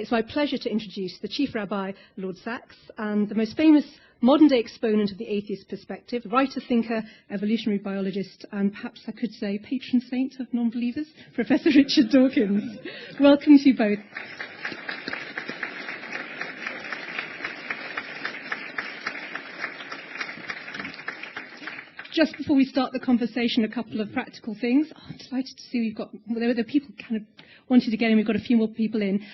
It's my pleasure to introduce the Chief Rabbi, Lord Sachs, and the most famous modern-day exponent of the atheist perspective, writer, thinker, evolutionary biologist, and perhaps I could say patron saint of non-believers, Professor Richard Dawkins. Welcome to you both. Just before we start the conversation, a couple of practical things. Oh, I'm delighted to see there were people kind of wanted to get in. We've got a few more people in.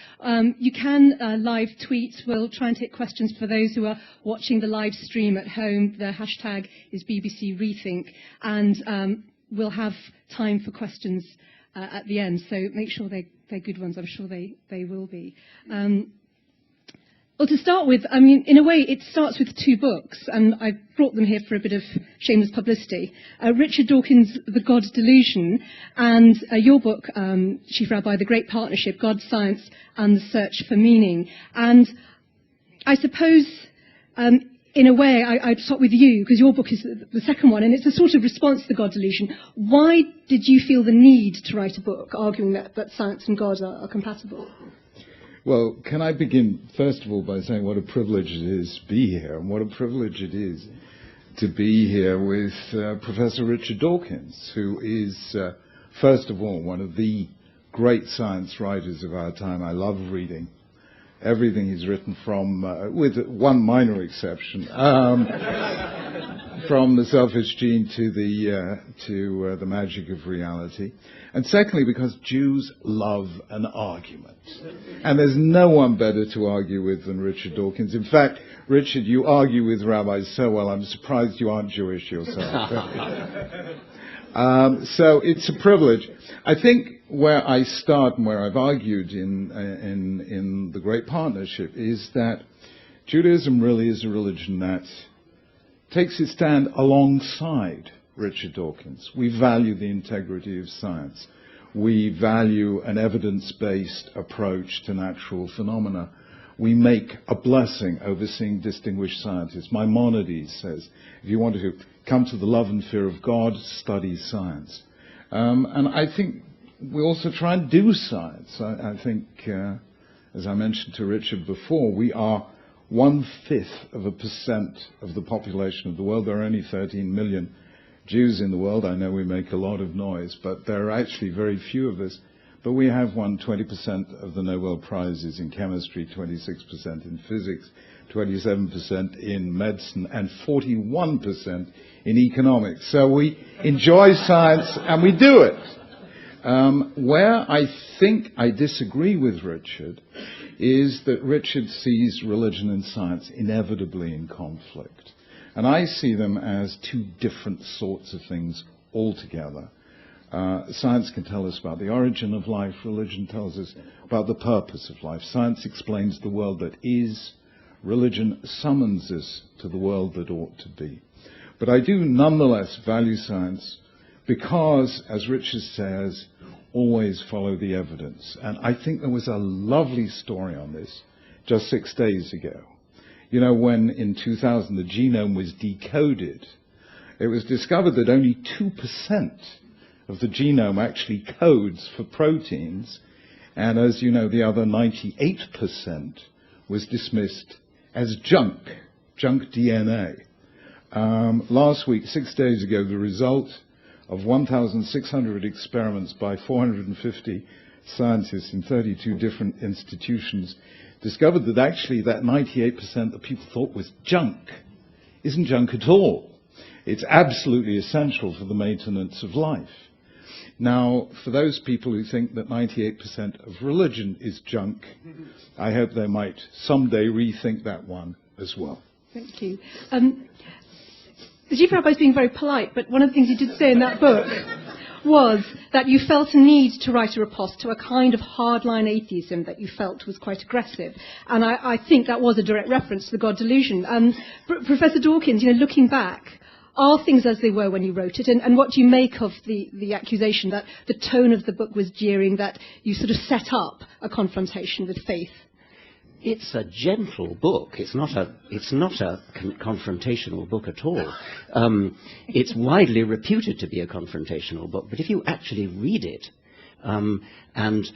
You can live tweet. We'll try and take questions for those who are watching the live stream at home. The hashtag is BBC Rethink, and we'll have time for questions at the end. So make sure they're good ones. I'm sure they will be. Well, to start with, I mean, in a way, it starts with two books, and I brought them here for a bit of shameless publicity. Richard Dawkins' The God Delusion, and your book, Chief Rabbi, The Great Partnership, God, Science, and the Search for Meaning. And I suppose, in a way, I'd start with you, because your book is the second one, and it's a sort of response to The God Delusion. Why did you feel the need to write a book arguing that science and God are compatible? Well, can I begin, first of all, by saying what a privilege it is to be here, and what a privilege it is to be here with Professor Richard Dawkins, who is, first of all, one of the great science writers of our time. I love reading everything he's written from, with one minor exception, from The Selfish Gene to the Magic of Reality. And secondly, because Jews love an argument. And there's no one better to argue with than Richard Dawkins. In fact, Richard, you argue with rabbis so well, I'm surprised you aren't Jewish yourself. So it's a privilege. I think where I start and where I've argued in The Great Partnership is that Judaism really is a religion that takes its stand alongside Richard Dawkins. We value the integrity of science. We value an evidence-based approach to natural phenomena. We make a blessing over seeing distinguished scientists. Maimonides says, if you want to come to the love and fear of God, study science. And I think we also try and do science. I think, as I mentioned to Richard before, we are 0.1% of the population of the world. There are only 13 million Jews in the world. I know we make a lot of noise, but there are actually very few of us. But we have won 20% of the Nobel Prizes in chemistry, 26% in physics, 27% in medicine, and 41% in economics. So we enjoy science and we do it. Where I think I disagree with Richard is that Richard sees religion and science inevitably in conflict. And I see them as two different sorts of things altogether. Science can tell us about the origin of life. Religion tells us about the purpose of life. Science explains the world that is. Religion summons us to the world that ought to be. But I do nonetheless value science because, as Richard says, always follow the evidence. And I think there was a lovely story on this just 6 days ago. You know, when in 2000 the genome was decoded, it was discovered that only 2% of the genome actually codes for proteins, and as you know, the other 98% was dismissed as junk DNA. Last week, 6 days ago, the result of 1,600 experiments by 450 scientists in 32 different institutions discovered that actually that 98% that people thought was junk isn't junk at all. It's absolutely essential for the maintenance of life. Now, for those people who think that 98% of religion is junk, I hope they might someday rethink that one as well. Thank you. The Chief Rabbi is being very polite, but one of the things you did say in that book was that you felt a need to write a riposte to a kind of hardline atheism that you felt was quite aggressive. And I think that was a direct reference to the God Delusion. Professor Dawkins, you know, looking back, are things as they were when you wrote it? And what do you make of the accusation that the tone of the book was jeering, that you sort of set up a confrontation with faith? It's a gentle book. It's not a confrontational book at all. It's widely reputed to be a confrontational book, but if you actually read it, and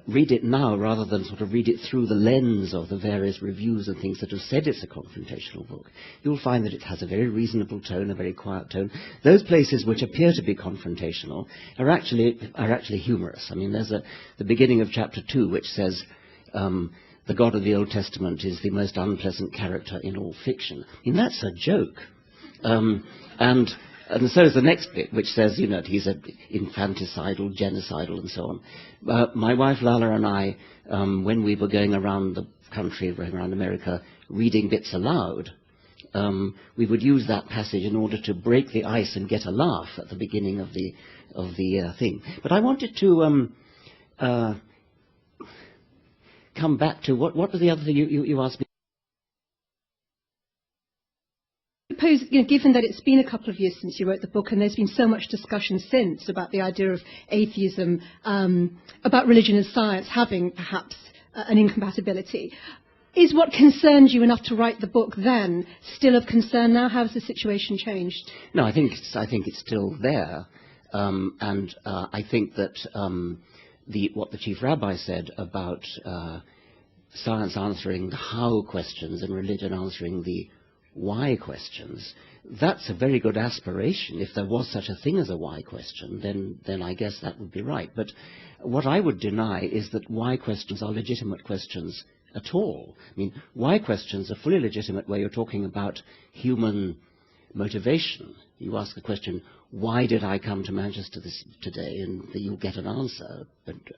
read it now rather than sort of read it through the lens of the various reviews and things that have said it's a confrontational book, you'll find that it has a very reasonable tone, a very quiet tone. Those places which appear to be confrontational are actually humorous. I mean, there's the beginning of chapter 2 which says, the God of the Old Testament is the most unpleasant character in all fiction. I mean, that's a joke. And so is the next bit, which says, you know, he's infanticidal, genocidal, and so on. My wife Lala and I, when we were going around the country, around America, reading bits aloud, we would use that passage in order to break the ice and get a laugh at the beginning of the thing. But I wanted to come back to what was the other thing you asked me? Suppose, you know, given that it's been a couple of years since you wrote the book and there's been so much discussion since about the idea of atheism, about religion and science having perhaps an incompatibility, is what concerned you enough to write the book then still of concern now? How has the situation changed? No, I think it's still there, and I think that what the Chief Rabbi said about science answering the how questions and religion answering the why questions, that's a very good aspiration. If there was such a thing as a why question, then I guess that would be right. But what I would deny is that why questions are legitimate questions at all. I mean, why questions are fully legitimate where you're talking about human motivation. You ask the question, why did I come to Manchester today? And you'll get an answer,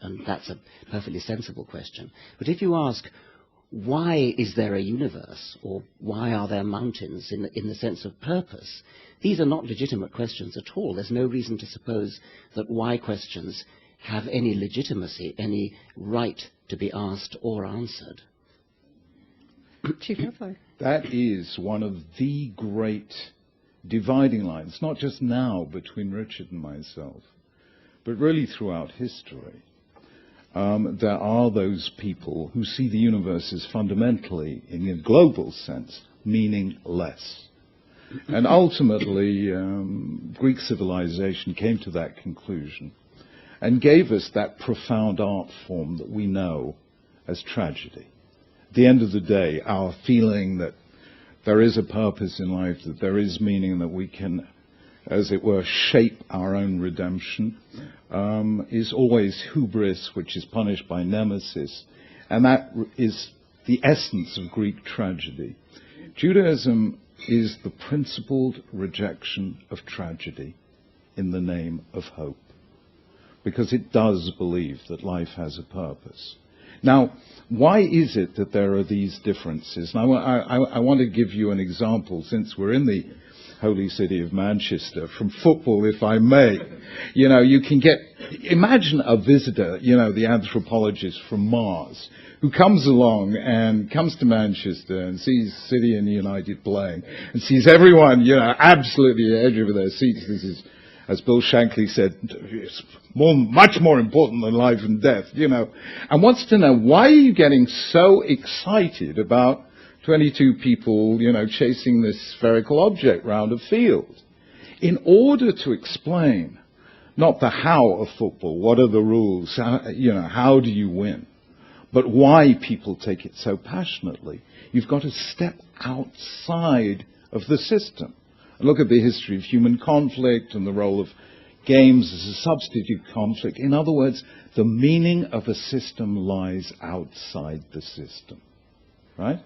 and that's a perfectly sensible question. But if you ask, why is there a universe, or why are there mountains in the sense of purpose, these are not legitimate questions at all. There's no reason to suppose that why questions have any legitimacy, any right to be asked or answered. Chief Rabbi. That is one of the great dividing lines, not just now between Richard and myself, but really throughout history. There are those people who see the universe as fundamentally, in a global sense, meaningless. And ultimately, Greek civilization came to that conclusion and gave us that profound art form that we know as tragedy. At the end of the day, our feeling that there is a purpose in life, that there is meaning, that we can, as it were, shape our own redemption, is always hubris, which is punished by nemesis. And that is the essence of Greek tragedy. Judaism is the principled rejection of tragedy in the name of hope, because it does believe that life has a purpose. Now, why is it that there are these differences? And I want to give you an example, since we're in the holy city of Manchester, from football, if I may. You know, you can imagine a visitor, you know, the anthropologist from Mars, who comes along and comes to Manchester and sees City and United playing, and sees everyone, you know, absolutely at the edge of their seats. This is, as Bill Shankly said, it's much more important than life and death, you know, and wants to know, why are you getting so excited about 22 people, you know, chasing this spherical object round a field? In order to explain not the how of football, what are the rules, how do you win, but why people take it so passionately, you've got to step outside of the system. And look at the history of human conflict and the role of games as a substitute conflict. In other words, the meaning of a system lies outside the system. Right?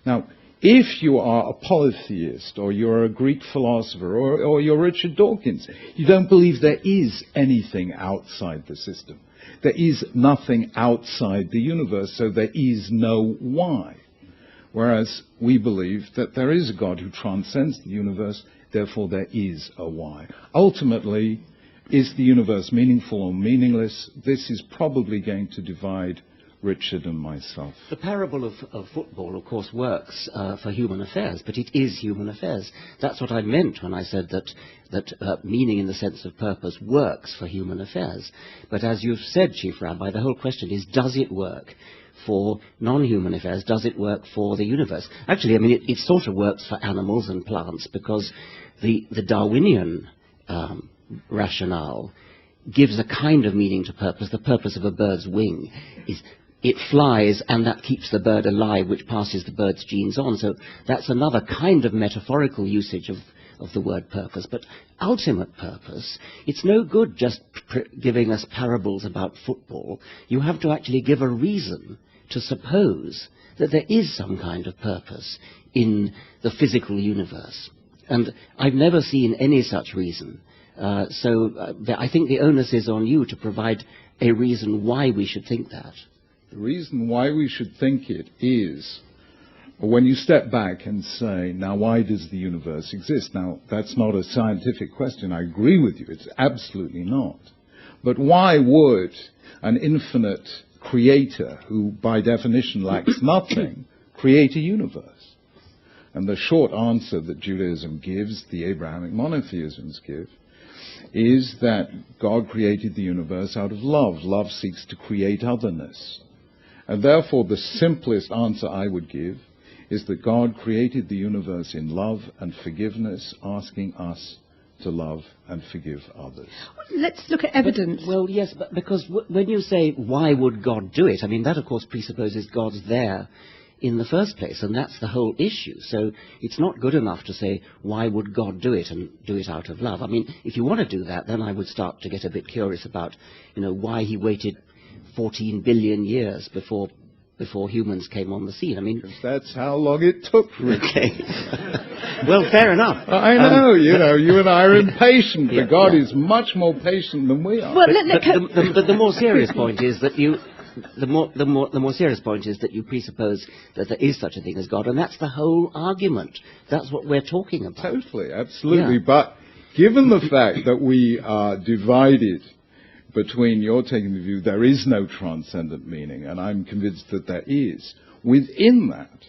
Now, if you are a polytheist, or you're a Greek philosopher, or you're Richard Dawkins, you don't believe there is anything outside the system. There is nothing outside the universe, so there is no why. Whereas we believe that there is a God who transcends the universe, therefore there is a why. Ultimately, is the universe meaningful or meaningless? This is probably going to divide Richard and myself. The parable of football, of course, works for human affairs, but it is human affairs. That's what I meant when I said that meaning in the sense of purpose works for human affairs. But as you've said, Chief Rabbi, the whole question is, does it work for non-human affairs? Does it work for the universe? Actually, I mean, it sort of works for animals and plants, because the Darwinian rationale gives a kind of meaning to purpose. The purpose of a bird's wing is it flies, and that keeps the bird alive, which passes the bird's genes on. So that's another kind of metaphorical usage of the word purpose. But ultimate purpose, it's no good just giving us parables about football. You have to actually give a reason to suppose that there is some kind of purpose in the physical universe. And I've never seen any such reason. So I think the onus is on you to provide a reason why we should think that. The reason why we should think it is, when you step back and say, now why does the universe exist? Now, that's not a scientific question. I agree with you. It's absolutely not. But why would an infinite creator, who by definition lacks nothing, create a universe? And the short answer that Judaism gives, the Abrahamic monotheisms give, is that God created the universe out of love. Love seeks to create otherness. And therefore, the simplest answer I would give is that God created the universe in love and forgiveness, asking us to love and forgive others. Let's look at evidence. Well, yes, but because when you say, why would God do it? I mean, that, of course, presupposes God's there in the first place, and that's the whole issue. So it's not good enough to say, why would God do it, and do it out of love? I mean, if you want to do that, then I would start to get a bit curious about, why he waited 14 billion years before humans came on the scene. I mean, that's how long it took, Richard. Okay. Well, fair enough. I know, you and I are impatient, but God is much more patient than we are. Well, but the more serious point is that the more serious point is that you presuppose that there is such a thing as God, and that's the whole argument. That's what we're talking about. Totally, absolutely. Yeah. But given the fact that we are divided between you're taking the view there is no transcendent meaning, and I'm convinced that there is, within that,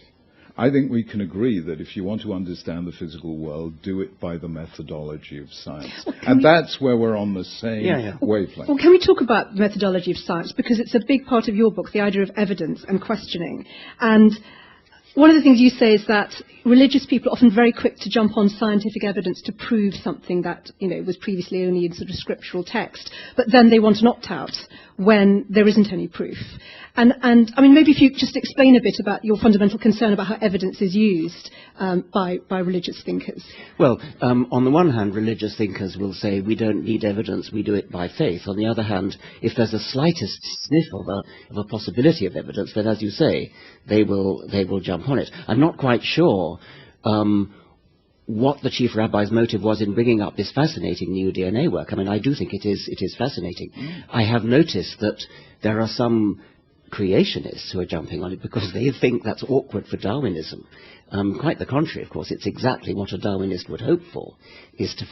I think we can agree that if you want to understand the physical world, do it by the methodology of science. And that's where we're on the same wavelength. Well, can we talk about the methodology of science? Because it's a big part of your book, the idea of evidence and questioning. And one of the things you say is that religious people are often very quick to jump on scientific evidence to prove something that, was previously only in sort of scriptural text, but then they want an opt-out when there isn't any proof. And I mean, maybe if you just explain a bit about your fundamental concern about how evidence is used by religious thinkers. Well, on the one hand, religious thinkers will say we don't need evidence, we do it by faith. On the other hand, if there's the slightest sniff of a possibility of evidence, then, as you say, they will jump on it. I'm not quite sure what the Chief Rabbi's motive was in bringing up this fascinating new DNA work. I mean, I do think it is fascinating. I have noticed that there are some creationists who are jumping on it because they think that's awkward for Darwinism. Quite the contrary, of course. It's exactly what a Darwinist would hope for, is to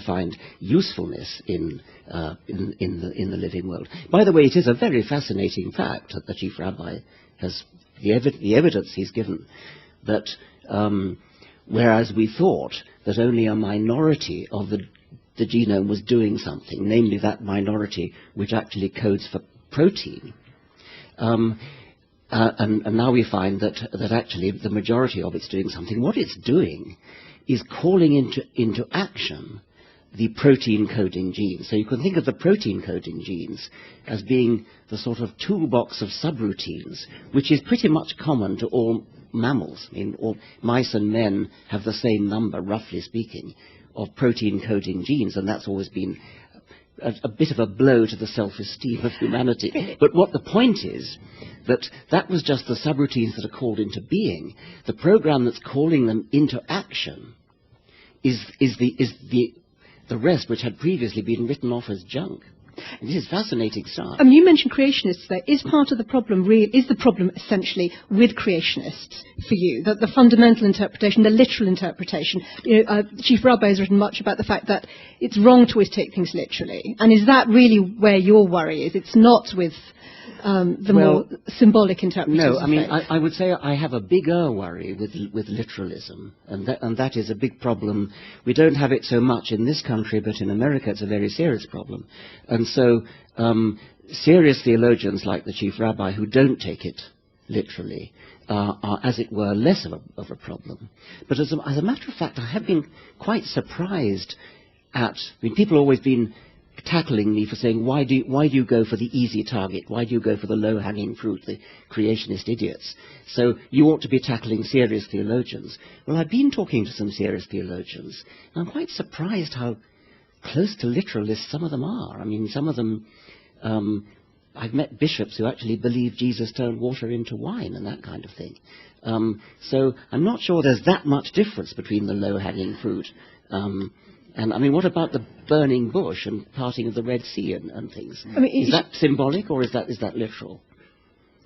find usefulness in the living world. By the way, it is a very fascinating fact that the Chief Rabbi has the evidence he's given that whereas we thought that only a minority of the genome was doing something, namely that minority which actually codes for protein. And now we find that actually the majority of it's doing something. What it's doing is calling into action the protein coding genes. So you can think of the protein coding genes as being the sort of toolbox of subroutines, which is pretty much common to all mammals. I mean, all mice and men have the same number, roughly speaking, of protein coding genes, and that's always been a bit of a blow to the self-esteem of humanity. But what the point is, that was just the subroutines that are called into being. The program that's calling them into action is the rest, which had previously been written off as junk. And this is fascinating stuff. You mentioned creationists there. Is part of the problem is the problem essentially with creationists for you? The fundamental interpretation, the literal interpretation. Chief Rabbi has written much about the fact that it's wrong to always take things literally. And is that really where your worry is? It's not with more symbolic interpretation. No, I mean, I would say I have a bigger worry with literalism, and that is a big problem. We don't have it so much in this country, but in America it's a very serious problem. And so serious theologians like the Chief Rabbi who don't take it literally are, as it were, less of a problem. But as a matter of fact, I have been quite surprised at, people have always been tackling me for saying, why do you go for the easy target? Why do you go for the low-hanging fruit, the creationist idiots? So you ought to be tackling serious theologians. Well, I've been talking to some serious theologians, and I'm quite surprised how close to literalists some of them are. I mean, some of them, I've met bishops who actually believe Jesus turned water into wine and that kind of thing. So I'm not sure there's that much difference between the low-hanging fruit. And I mean, what about the burning bush and parting of the Red Sea and things? I mean, is that symbolic or is that literal?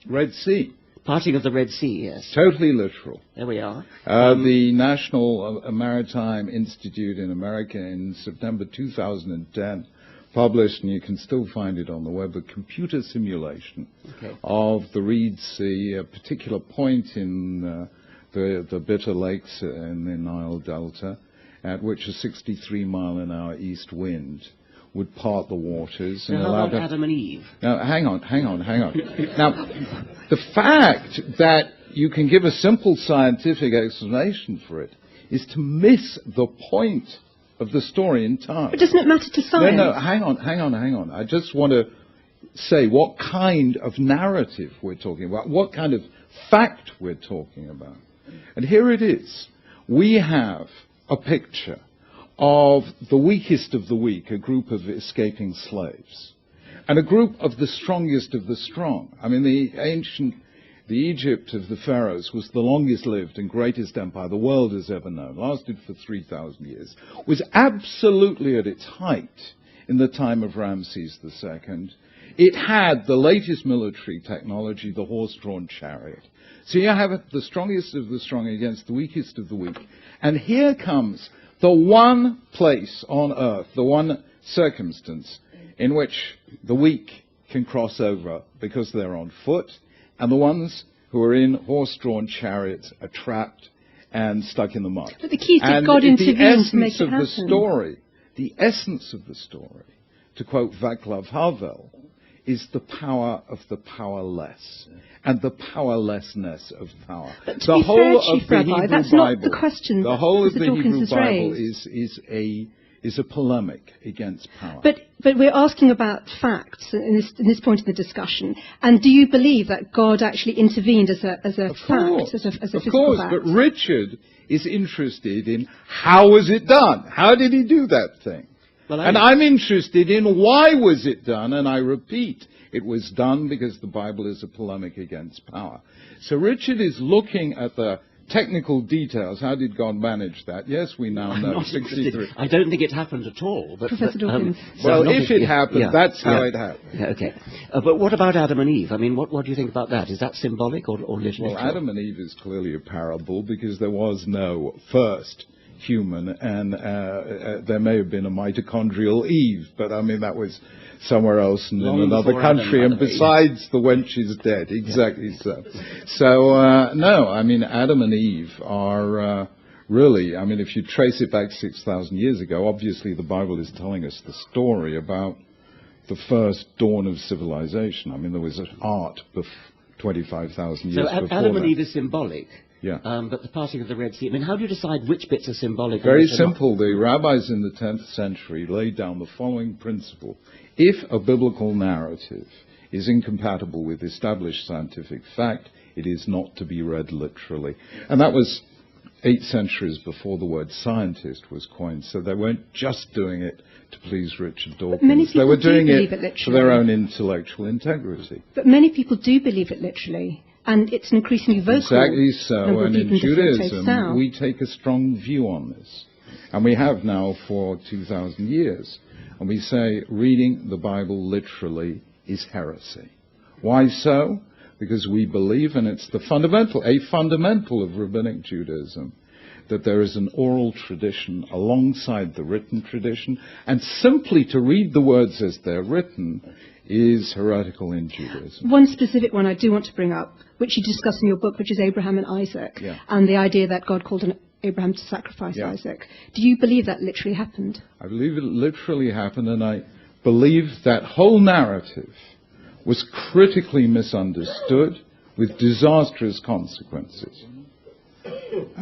Red Sea. Parting of the Red Sea, yes. Totally literal. There we are. The National Maritime Institute in America in September 2010 published, and you can still find it on the web, a computer simulation of the Red Sea, a particular point in the Bitter Lakes in the Nile Delta, at which a 63-mile-an-hour east wind would part the waters. So how about Adam and Eve? Now, hang on. Now, the fact that you can give a simple scientific explanation for it is to miss the point of the story entirely. But doesn't it matter to science? No, hang on. I just want to say what kind of narrative we're talking about, what kind of fact we're talking about. And here it is. We have a picture of the weakest of the weak, a group of escaping slaves, and a group of the strongest of the strong. I mean, the Egypt of the pharaohs was the longest lived and greatest empire the world has ever known, lasted for 3,000 years, was absolutely at its height in the time of Ramses II. It had the latest military technology, the horse-drawn chariot. So you have the strongest of the strong against the weakest of the weak. And here comes the one place on earth, the one circumstance in which the weak can cross over because they're on foot, and the ones who are in horse-drawn chariots are trapped and stuck in the mud. But the key is that God intervened to make it happen. The essence of the story, to quote Václav Havel, is the power of the powerless and the powerlessness of power. But to be fair, Chief Rabbi, that's not the question the whole of the Dawkins Hebrew Bible is a polemic against power. But we're asking about facts in this point in the discussion. And do you believe that God actually intervened as a fact, as a physical fact? But Richard is interested in how was it done? How did he do that thing? And I'm interested in why was it done, and I repeat, it was done because the Bible is a polemic against power. So Richard is looking at the technical details. How did God manage that? Yes, we now know. 63. I don't think it happened at all. But, Professor Dawkins. Well, if it happened, that's how it happened. Yeah, okay. But what about Adam and Eve? I mean, what do you think about that? Is that symbolic or literal? Well, Adam and Eve is clearly a parable because there was no first human, and there may have been a mitochondrial Eve, but I mean that was somewhere else and in another country, and besides the wench is dead. Exactly so. So no, I mean Adam and Eve are really, I mean if you trace it back 6,000 years ago, obviously the Bible is telling us the story about the first dawn of civilization. I mean there was art 25,000 years before So Adam and that. Eve is symbolic. Yeah. But the parting of the Red Sea, I mean, how do you decide which bits are symbolic? Very simple. The rabbis in the 10th century laid down the following principle. If a biblical narrative is incompatible with established scientific fact, it is not to be read literally. And that was 8 centuries before the word scientist was coined. So they weren't just doing it to please Richard Dawkins. They were doing it for their own intellectual integrity. But many people do believe it literally. And it's an increasingly vocal. Exactly so, and in Judaism we take a strong view on this. And we have now for 2,000 years. And we say reading the Bible literally is heresy. Why so? Because we believe, and it's a fundamental of rabbinic Judaism, that there is an oral tradition alongside the written tradition, and simply to read the words as they're written is heretical in Judaism. One specific one I do want to bring up, which you discuss in your book, which is Abraham and Isaac, and the idea that God called on Abraham to sacrifice Isaac. Do you believe that literally happened? I believe it literally happened, and I believe that whole narrative was critically misunderstood with disastrous consequences.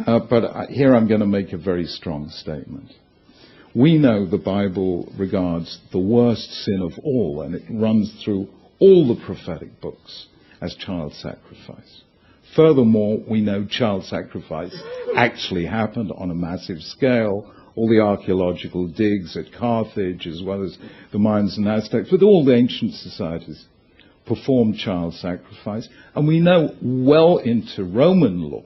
But here I'm going to make a very strong statement. We know the Bible regards the worst sin of all, and it runs through all the prophetic books, as child sacrifice. Furthermore, we know child sacrifice actually happened on a massive scale. All the archaeological digs at Carthage, as well as the Mayans and Aztecs, with all the ancient societies, performed child sacrifice. And we know well into Roman law,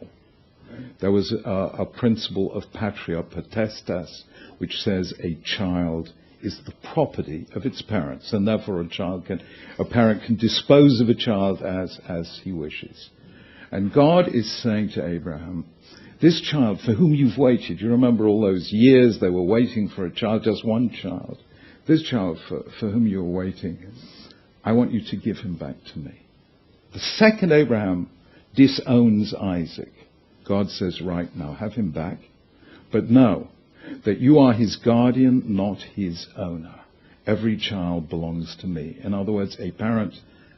there was a principle of patria potestas, which says a child is the property of its parents, and therefore a parent can dispose of a child as he wishes. And God is saying to Abraham, this child for whom you've waited, you remember all those years they were waiting for a child, just one child. This child for whom you were waiting, I want you to give him back to me. The second Abraham disowns Isaac, God says, right now, have him back. But know that you are his guardian, not his owner. Every child belongs to me. In other words, a parent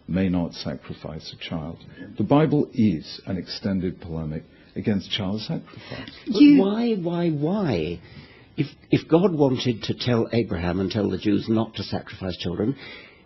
may not sacrifice a child. The Bible is an extended polemic against child sacrifice. But why? If God wanted to tell Abraham and tell the Jews not to sacrifice children,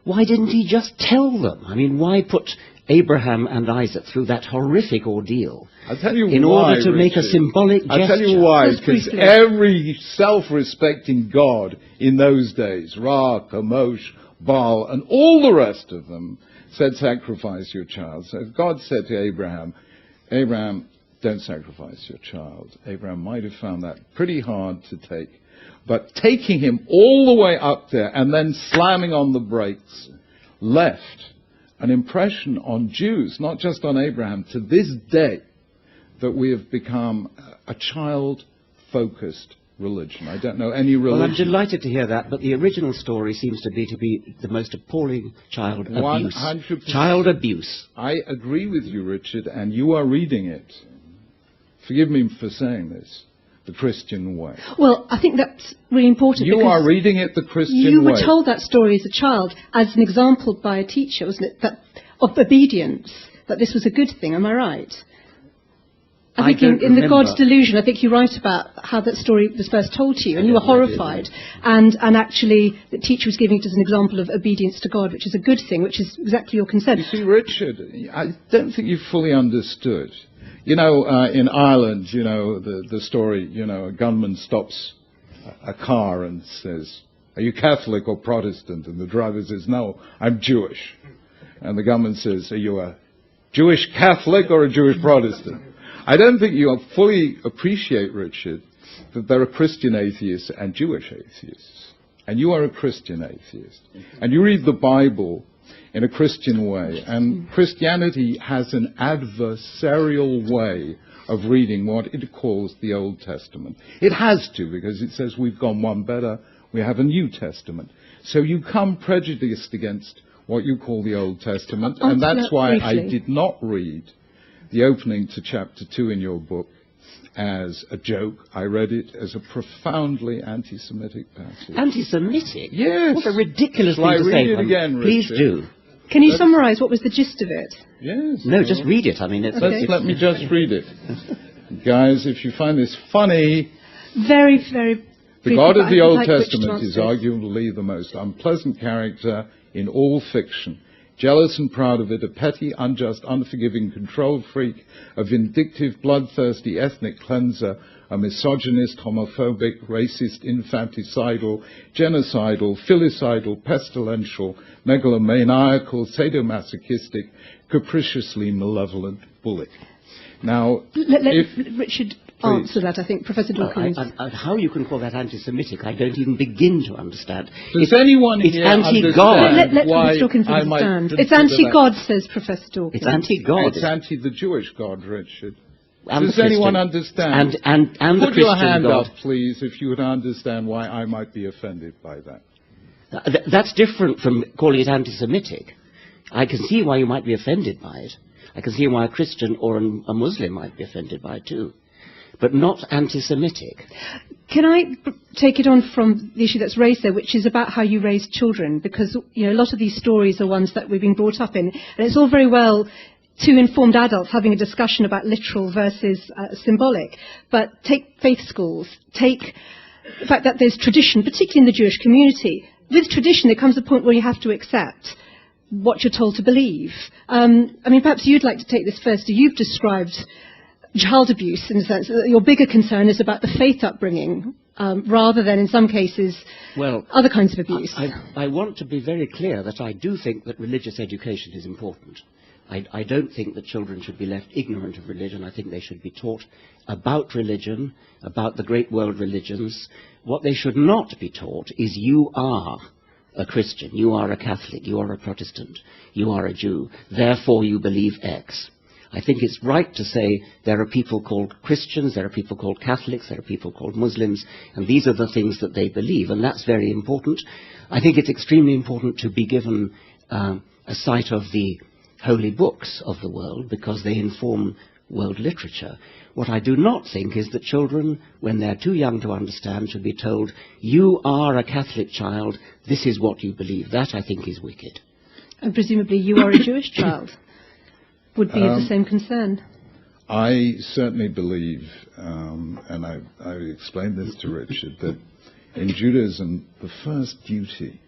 why didn't he just tell them? I mean, why put Abraham and Isaac through that horrific ordeal I'll tell you in why, order to make a symbolic gesture? I'll tell you why, Just because briefly. every self-respecting God in those days, Ra, Chemosh, Baal, and all the rest of them, said, sacrifice your child. So if God said to Abraham, Abraham, don't sacrifice your child, Abraham might have found that pretty hard to take. But taking him all the way up there and then slamming on the brakes left an impression on Jews, not just on Abraham, to this day, that we have become a child-focused religion. I don't know any religion. Well, I'm delighted to hear that, but the original story seems to be the most appalling child abuse. 100%. Child abuse. I agree with you, Richard, and you are reading it. Forgive me for saying this. The Christian way. Well, I think that's really important. You are reading it the Christian way. You were told that story as a child as an example by a teacher, wasn't it, of obedience, that this was a good thing. Am I right? I think in the God's Delusion, I think you write about how that story was first told to you, and you were horrified. And actually, the teacher was giving it as an example of obedience to God, which is a good thing, which is exactly your concern. You see, Richard, I don't think you fully understood. You know, in Ireland, you know, the story, you know, a gunman stops a car and says, are you Catholic or Protestant? And the driver says, no, I'm Jewish. And the gunman says, are you a Jewish Catholic or a Jewish Protestant? I don't think you fully appreciate, Richard, that there are Christian atheists and Jewish atheists. And you are a Christian atheist. And you read the Bible in a Christian way. And Christianity has an adversarial way of reading what it calls the Old Testament. It has to, because it says we've gone one better, we have a New Testament. So you come prejudiced against what you call the Old Testament, and that's why I did not read the opening to chapter 2 in your book as a joke. I read it as a profoundly anti-Semitic passage. Anti-Semitic? Yes. What a ridiculous Shall I thing to read say. it again, Please Richard? do. Can you summarise what was the gist of it? Yes. No, just read it. I mean, it's... Okay. Let me just read it. Guys, if you find this funny, Very, very... the God of the Old Testament Testament is arguably the most unpleasant character in all fiction. Jealous and proud of it, a petty, unjust, unforgiving control freak, a vindictive, bloodthirsty ethnic cleanser, a misogynist, homophobic, racist, infanticidal, genocidal, filicidal, pestilential, megalomaniacal, sadomasochistic, capriciously malevolent bully. Now, Let Richard answer that, I think, Professor Dawkins. How you can call that anti-Semitic, I don't even begin to understand. Does anyone it's here anti-God. understand Let why Professor Dawkins I might understand. It's consider anti-God, says Professor Dawkins. It's anti-God. It's anti the Jewish God, Richard. And Does the anyone Christian. understand? And the Put Christian your hand God. up, please, if you would understand why I might be offended by that. That's different from calling it anti-Semitic. I can see why you might be offended by it. I can see why a Christian or a Muslim might be offended by it too. But not anti-Semitic. Can I take it on from the issue that's raised there, which is about how you raise children? Because, you know, a lot of these stories are ones that we've been brought up in. And it's all very well two informed adults having a discussion about literal versus symbolic. But take faith schools, take the fact that there's tradition, particularly in the Jewish community. With tradition, there comes a point where you have to accept what you're told to believe. I mean, perhaps you'd like to take this first. You've described child abuse in the sense that your bigger concern is about the faith upbringing, rather than, in some cases, other kinds of abuse. I want to be very clear that I do think that religious education is important. I don't think that children should be left ignorant of religion. I think they should be taught about religion, about the great world religions. What they should not be taught is you are a Christian, you are a Catholic, you are a Protestant, you are a Jew, therefore you believe X. I think it's right to say there are people called Christians, there are people called Catholics, there are people called Muslims, and these are the things that they believe, and that's very important. I think it's extremely important to be given a sight of the holy books of the world, because they inform world literature. What I do not think is that children, when they're too young to understand, should be told, you are a Catholic child, this is what you believe. That, I think, is wicked. And presumably you are a Jewish child. Would be of the same concern. I certainly believe, and I explained this to Richard, that in Judaism, the first duty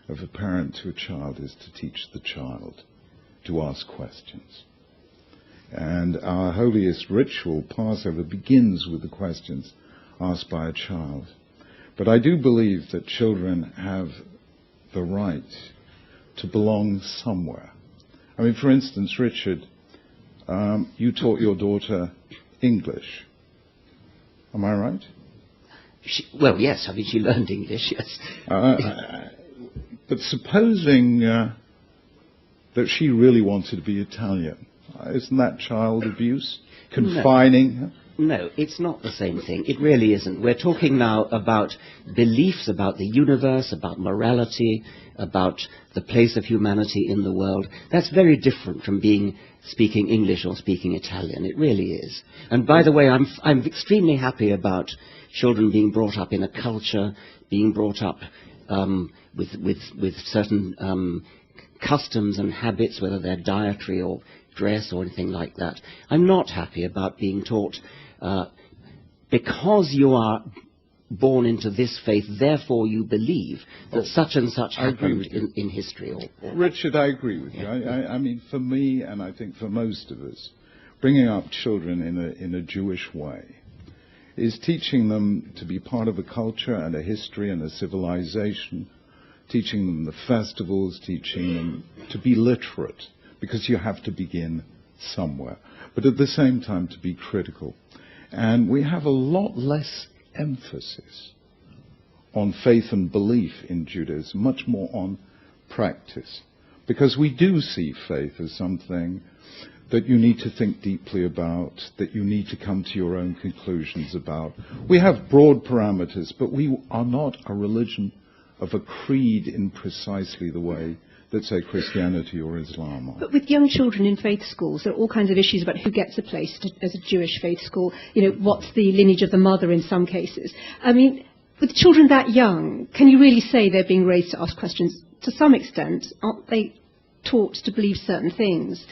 of a parent to a child is to teach the child to ask questions. And our holiest ritual, Passover, begins with the questions asked by a child. But I do believe that children have the right to belong somewhere. I mean, for instance, Richard, you taught your daughter English. Am I right? Well, yes. I mean, she learned English, yes. But supposing that she really wanted to be Italian, isn't that child abuse? Confining? No, it's not the same thing. It really isn't. We're talking now about beliefs about the universe, about morality, about the place of humanity in the world. That's very different from speaking English or speaking Italian. It really is. And by the way, I'm extremely happy about children being brought up in a culture, being brought up with certain customs and habits, whether they're dietary or dress or anything like that. I'm not happy about being taught, because you are born into this faith, therefore you believe that such and such happened in history. Richard, I agree with you. I mean, for me, and I think for most of us, bringing up children in a Jewish way is teaching them to be part of a culture and a history and a civilization, teaching them the festivals, teaching them to be literate, because you have to begin somewhere, but at the same time to be critical. And we have a lot less emphasis on faith and belief in Judaism, much more on practice, because we do see faith as something that you need to think deeply about, that you need to come to your own conclusions about. We have broad parameters, but we are not a religion of a creed in precisely the way that, say, Christianity or Islam are. But with young children in faith schools, there are all kinds of issues about who gets a place as a Jewish faith school. You know, what's the lineage of the mother in some cases. I mean, with children that young, can you really say they're being raised to ask questions? To some extent, aren't they taught to believe certain things?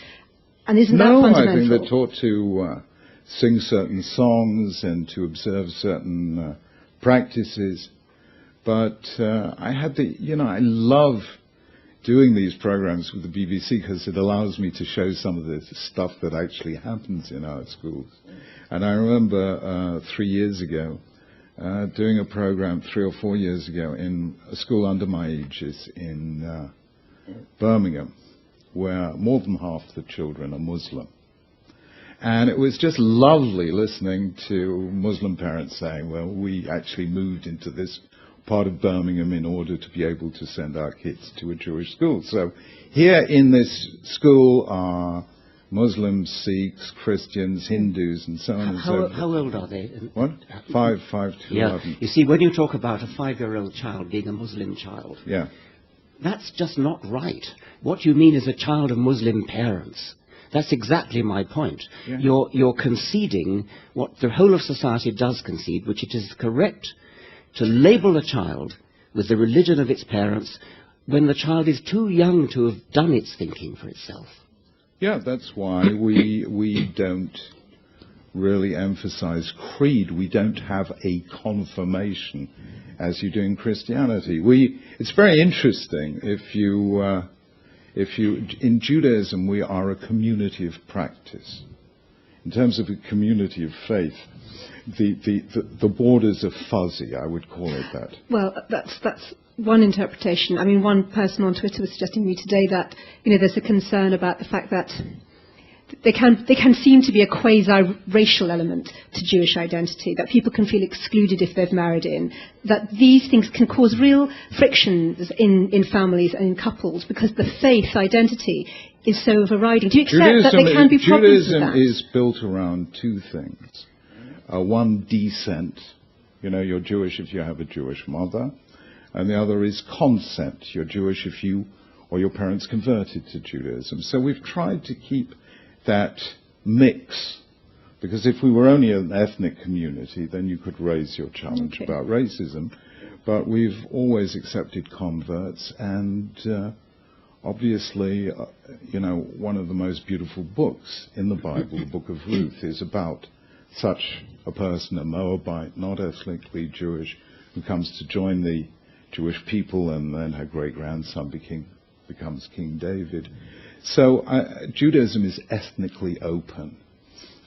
And isn't that fundamental? No, I think they're taught to sing certain songs and to observe certain practices. But I love doing these programs with the BBC because it allows me to show some of the stuff that actually happens in our schools. And I remember 3 years ago doing a program 3 or 4 years ago in a school under my ages in Birmingham, where more than half the children are Muslim. And it was just lovely listening to Muslim parents saying, well, we actually moved into this part of Birmingham in order to be able to send our kids to a Jewish school. So here in this school are Muslims, Sikhs, Christians, Hindus, and so on and so forth. How old are they? What? 5 to 11. You see, when you talk about a 5-year-old child being a Muslim child, that's just not right. What you mean is a child of Muslim parents. That's exactly my point. Yeah. You're conceding what the whole of society does concede, which it is correct to label a child with the religion of its parents when the child is too young to have done its thinking for itself. Yeah, that's why we don't really emphasize creed. We don't have a confirmation as you do in Christianity. It's very interesting in Judaism we are a community of practice. In terms of a community of faith, the borders are fuzzy, I would call it that. Well, that's one interpretation. I mean, one person on Twitter was suggesting to me today that, there's a concern about the fact that there can seem to be a quasi-racial element to Jewish identity, that people can feel excluded if they've married in, that these things can cause real frictions in families and in couples because the faith identity is so overriding. Do you accept that there can be problems with that? Judaism is built around two things. One, descent. You're Jewish if you have a Jewish mother. And the other is consent. You're Jewish if you or your parents converted to Judaism. So we've tried to keep that mix, because if we were only an ethnic community, then you could raise your challenge about racism. But we've always accepted converts, and obviously, one of the most beautiful books in the Bible, the Book of Ruth, is about such a person, a Moabite, not ethnically Jewish, who comes to join the Jewish people, and then her great-grandson becomes King David. So Judaism is ethnically open.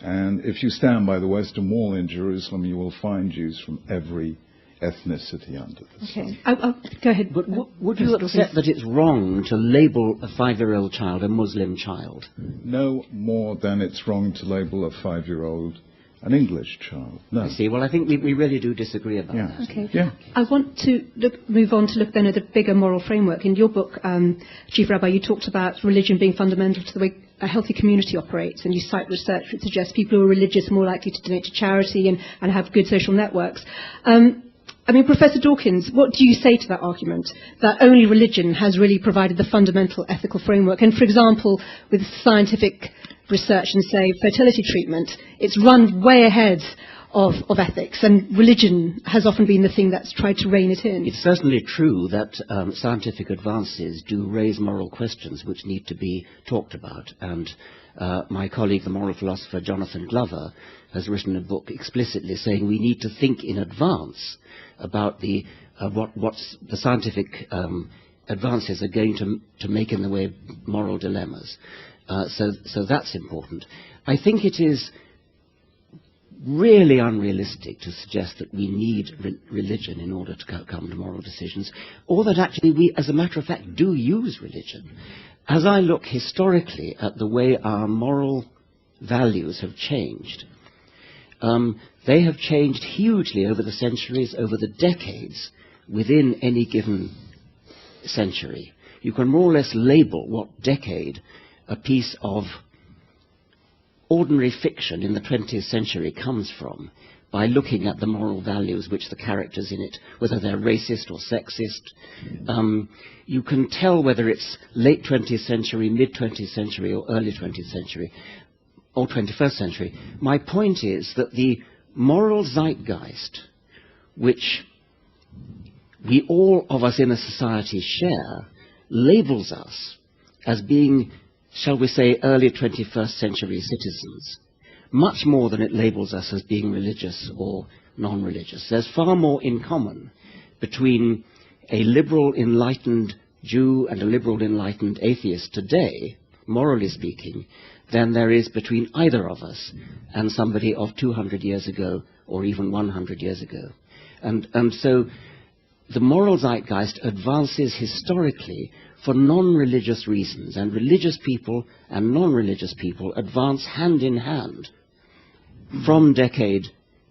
And if you stand by the Western Wall in Jerusalem, you will find Jews from every ethnicity under the sun. Okay. Go ahead. But would you accept that it's wrong to label a 5-year-old child a Muslim child? No more than it's wrong to label a 5-year-old an English child. No. I see. Well, I think we really do disagree about that. Okay. Yeah. I want to move on to look then at the bigger moral framework. In your book, Chief Rabbi, you talked about religion being fundamental to the way a healthy community operates, and you cite research that suggests people who are religious are more likely to donate to charity and have good social networks. Professor Dawkins, what do you say to that argument, that only religion has really provided the fundamental ethical framework? And, for example, with scientific research and, say, fertility treatment, it's run way ahead of ethics, and religion has often been the thing that's tried to rein it in. It's certainly true that scientific advances do raise moral questions which need to be talked about, and my colleague, the moral philosopher Jonathan Glover, has written a book explicitly saying we need to think in advance about what the scientific advances are going to make in the way of moral dilemmas. So that's important. I think it is really unrealistic to suggest that we need religion in order to come to moral decisions, or that actually we, as a matter of fact, do use religion. As I look historically at the way our moral values have changed, they have changed hugely over the centuries, over the decades, within any given century. You can more or less label what decade a piece of ordinary fiction in the 20th century comes from by looking at the moral values which the characters in it, whether they're racist or sexist. You can tell whether it's late 20th century, mid-20th century, or early 20th century, or 21st century. My point is that the moral zeitgeist, which we all of us in a society share, labels us as being, shall we say, early 21st century citizens, much more than it labels us as being religious or non-religious. There's far more in common between a liberal enlightened Jew and a liberal enlightened atheist today, morally speaking, than there is between either of us and somebody of 200 years ago or even 100 years ago. And so the moral zeitgeist advances historically for non-religious reasons, and religious people and non-religious people advance hand in hand from decade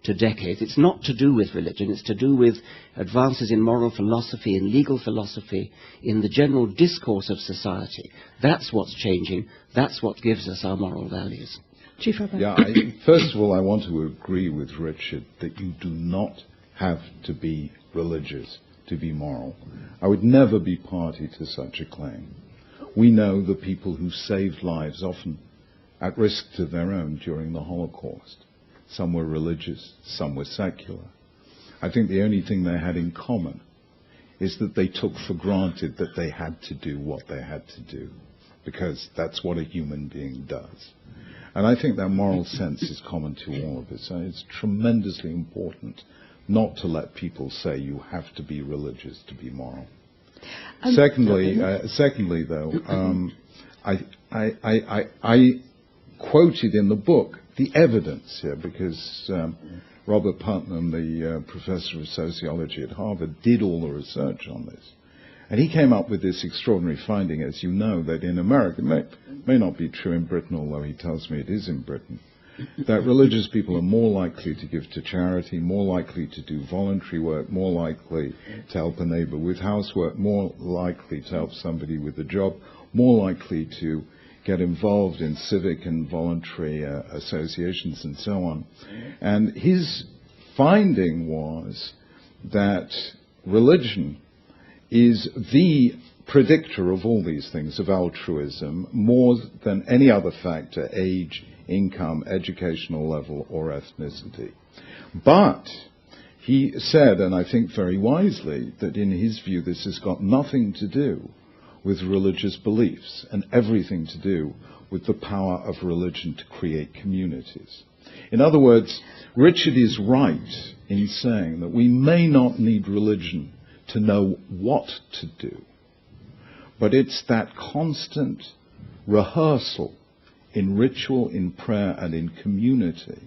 to decade. It's not to do with religion, it's to do with advances in moral philosophy, in legal philosophy, in the general discourse of society. That's what's changing, that's what gives us our moral values. Chief Rabbi. Yeah, first of all, I want to agree with Richard that you do not have to be religious to be moral. I would never be party to such a claim. We know the people who saved lives, often at risk to their own, during the Holocaust. Some were religious, some were secular. I think the only thing they had in common is that they took for granted that they had to do what they had to do, because that's what a human being does. And I think that moral sense is common to all of us. And it's tremendously important not to let people say you have to be religious to be moral. Secondly, though, I quoted in the book the evidence here because Robert Putnam, the professor of sociology at Harvard, did all the research on this. And he came up with this extraordinary finding, as you know, that in America, it may not be true in Britain, although he tells me it is in Britain, that religious people are more likely to give to charity, more likely to do voluntary work, more likely to help a neighbor with housework, more likely to help somebody with a job, more likely to get involved in civic and voluntary associations and so on. And his finding was that religion is the predictor of all these things, of altruism, more than any other factor, age, income, educational level, or ethnicity. But he said, and I think very wisely, that in his view this has got nothing to do with religious beliefs and everything to do with the power of religion to create communities. In other words, Richard is right in saying that we may not need religion to know what to do, but it's that constant rehearsal in ritual, in prayer, and in community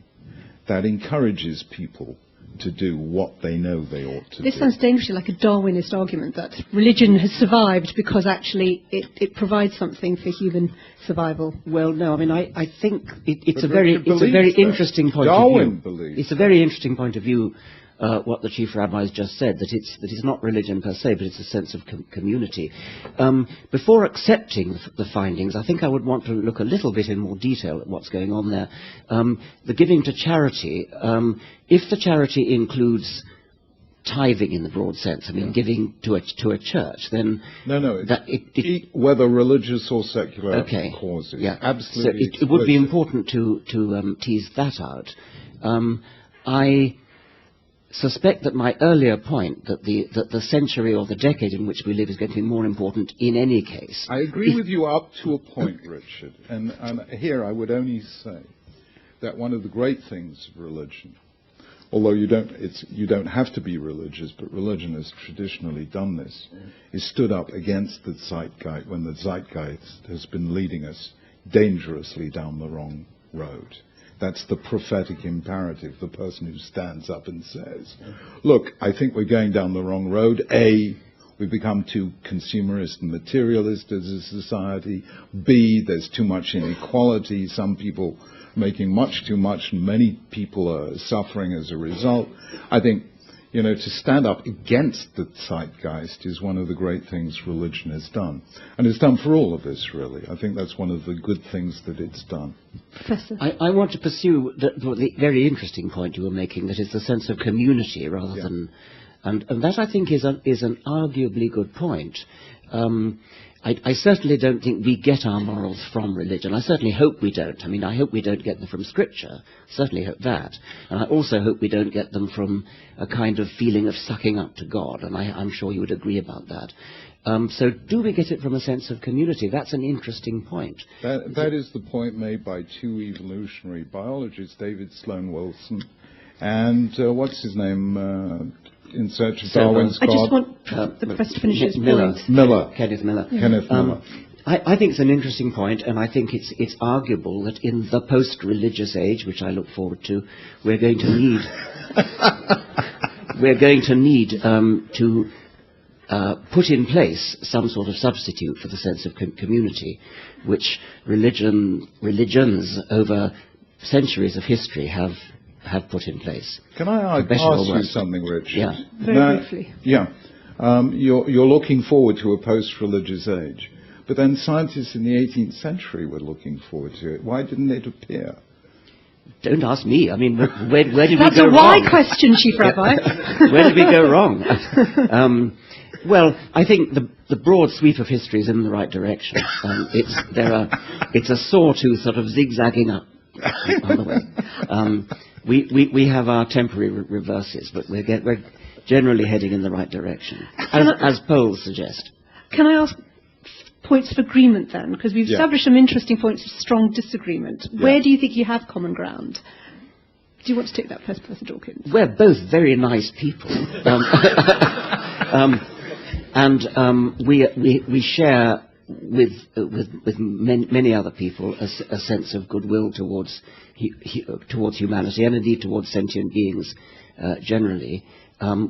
that encourages people to do what they know they ought to do. This sounds dangerously like a Darwinist argument, that religion has survived because actually it provides something for human survival. Well, no, I mean, I think it's a very interesting point of view. Darwin believes. It's a very interesting point of view, what the Chief Rabbi has just said, that it's not religion per se, but it's a sense of community. Before accepting the findings, I think I would want to look a little bit in more detail at what's going on there. The giving to charity, if the charity includes tithing in the broad sense, I mean, giving to a church, then... No, whether religious or secular causes. Yeah. Absolutely. So it would be important to tease that out. I suspect that my earlier point, that the century or the decade in which we live is going to be more important in any case. I agree with you up to a point, Richard. And here I would only say that one of the great things of religion, although you don't have to be religious, but religion has traditionally done this, is stood up against the zeitgeist when the zeitgeist has been leading us dangerously down the wrong road. That's the prophetic imperative, the person who stands up and says, look, I think we're going down the wrong road. A, we've become too consumerist and materialist as a society. B, there's too much inequality. Some people making much too much and many people are suffering as a result. I think, to stand up against the zeitgeist is one of the great things religion has done. And it's done for all of us, really. I think that's one of the good things that it's done. Professor? I want to pursue the very interesting point you were making, that is the sense of community rather than... And that, I think, is an arguably good point. I certainly don't think we get our morals from religion. I certainly hope we don't. I mean, I hope we don't get them from Scripture. Certainly hope that. And I also hope we don't get them from a kind of feeling of sucking up to God. And I'm sure you would agree about that. So do we get it from a sense of community? That's an interesting point. That is the point made by two evolutionary biologists, David Sloan Wilson and what's his name? In Search of Darwin's God. I just want the Professor to finish his point. Kenneth Miller. Yeah. Kenneth Miller. I think it's an interesting point, and I think it's arguable that in the post-religious age, which I look forward to, we're going to need to put in place some sort of substitute for the sense of community, which religions over centuries of history have put in place. Can I ask you something, Richard? Yeah. Very briefly. Yeah. You're looking forward to a post-religious age, but then scientists in the 18th century were looking forward to it. Why didn't it appear? Don't ask me. I mean, where did we go wrong? That's a why question, Chief Rabbi. Where did we go wrong? Well, I think the broad sweep of history is in the right direction. It's a sawtooth sort of zigzagging up on the way. We have our temporary reverses, but we're generally heading in the right direction, as polls suggest. Can I ask points of agreement then? Because we've established some interesting points of strong disagreement. Where do you think you have common ground? Do you want to take that first, Professor Dawkins? We're both very nice people. We share with many other people a sense of goodwill towards humanity, and indeed towards sentient beings generally.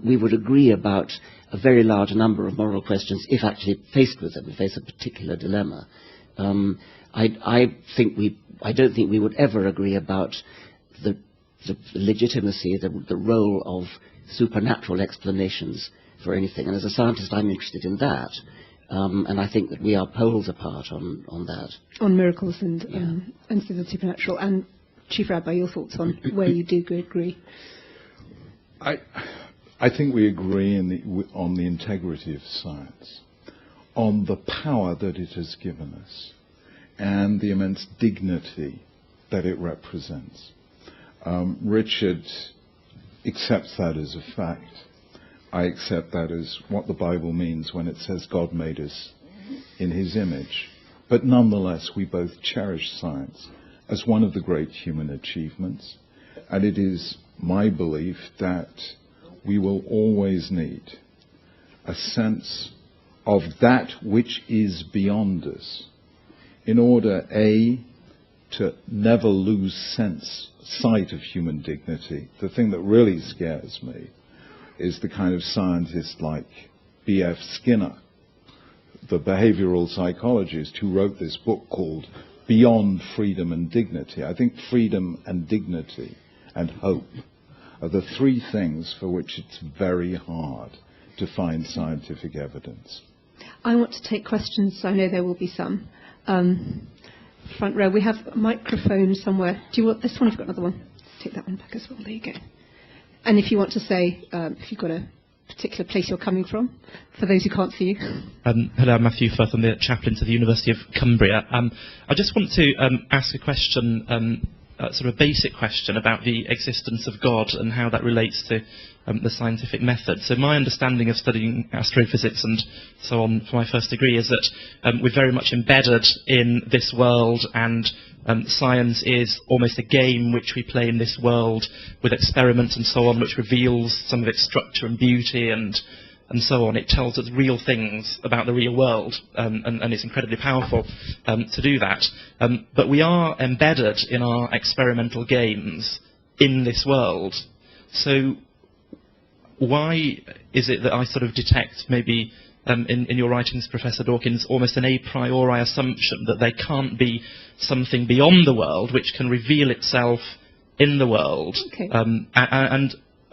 We would agree about a very large number of moral questions if actually faced with them, we face a particular dilemma. I don't think we would ever agree about the legitimacy, the role of supernatural explanations for anything. And as a scientist, I'm interested in that. And I think that we are poles apart on that. On miracles and the supernatural. And Chief Rabbi, your thoughts on where you do agree? I think we agree on the integrity of science, on the power that it has given us, and the immense dignity that it represents. Richard accepts that as a fact. I accept that as what the Bible means when it says God made us in his image. But nonetheless, we both cherish science as one of the great human achievements. And it is my belief that we will always need a sense of that which is beyond us in order, A, to never lose sight of human dignity. The thing that really scares me is the kind of scientist like B.F. Skinner, the behavioral psychologist who wrote this book called Beyond Freedom and Dignity. I think freedom and dignity and hope are the three things for which it's very hard to find scientific evidence. I want to take questions, so I know there will be some. Front row, we have a microphone somewhere. Do you want this one? I've got another one. Let's take that one back as well. There you go. And if you want to say, if you've got a particular place you're coming from, for those who can't see you. Hello, Matthew Firth. I'm the chaplain to the University of Cumbria. I just want to ask a question, sort of a basic question about the existence of God and how that relates to the scientific method. So my understanding of studying astrophysics and so on for my first degree is that we're very much embedded in this world, and science is almost a game which we play in this world with experiments and so on, which reveals some of its structure and beauty and so on. It tells us real things about the real world, and it's incredibly powerful to do that. But we are embedded in our experimental games in this world. So why is it that I sort of detect maybe in your writings, Professor Dawkins, almost an a priori assumption that there can't be something beyond the world which can reveal itself in the world? Okay.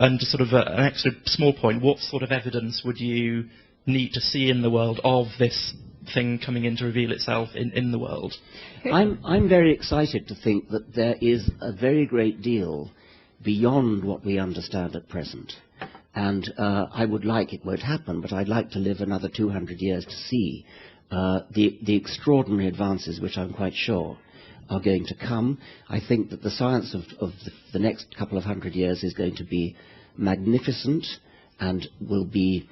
And sort of an extra small point, what sort of evidence would you need to see in the world of this thing coming in to reveal itself in the world? I'm very excited to think that there is a very great deal beyond what we understand at present. And I would like, it won't happen, but I'd like to live another 200 years to see the extraordinary advances which I'm quite sure are going to come. I think that the science of the next couple of 100 years is going to be magnificent and will be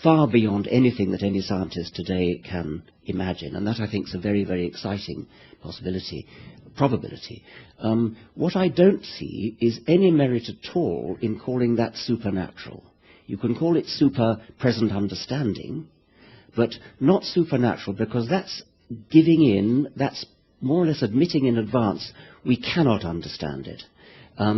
far beyond anything that any scientist today can imagine. And that, I think, is a very, very exciting probability. What I don't see is any merit at all in calling that supernatural. You can call it super present understanding, but not supernatural, because that's giving in, that's more or less admitting in advance we cannot understand it.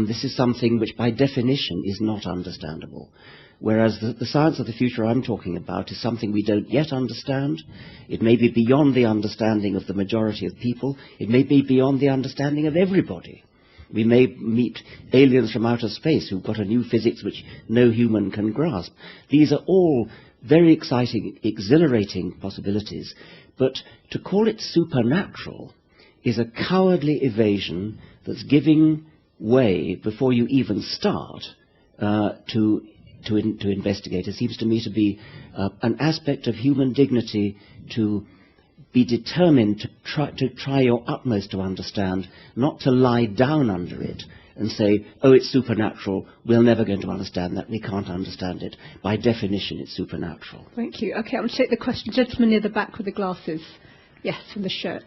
This is something which by definition is not understandable. Whereas the science of the future I'm talking about is something we don't yet understand. It may be beyond the understanding of the majority of people. It may be beyond the understanding of everybody. We may meet aliens from outer space who've got a new physics which no human can grasp. These are all very exciting, exhilarating possibilities. But to call it supernatural is a cowardly evasion that's giving way before you even start to investigate. It seems to me to be an aspect of human dignity to be determined to try your utmost to understand, not to lie down under it and say, oh, it's supernatural, we're never going to understand that, we can't understand it. By definition, it's supernatural. Thank you. Okay, I'm going to take the question. Gentleman near the back with the glasses. Yes, from the shirt.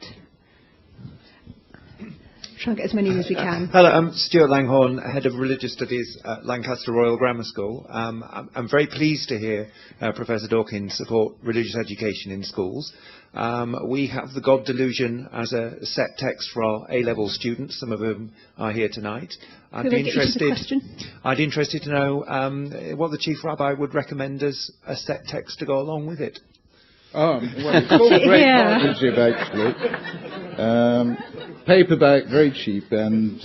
Try and get as many as we can. Hello, I'm Stuart Langhorne, Head of Religious Studies at Lancaster Royal Grammar School. I'm very pleased to hear Professor Dawkins support religious education in schools. We have the God Delusion as a set text for our A-level students, some of whom are here tonight. I'd be interested to know what the Chief Rabbi would recommend as a set text to go along with it. Well, it's all a great partnership, actually. Paperback, very cheap, and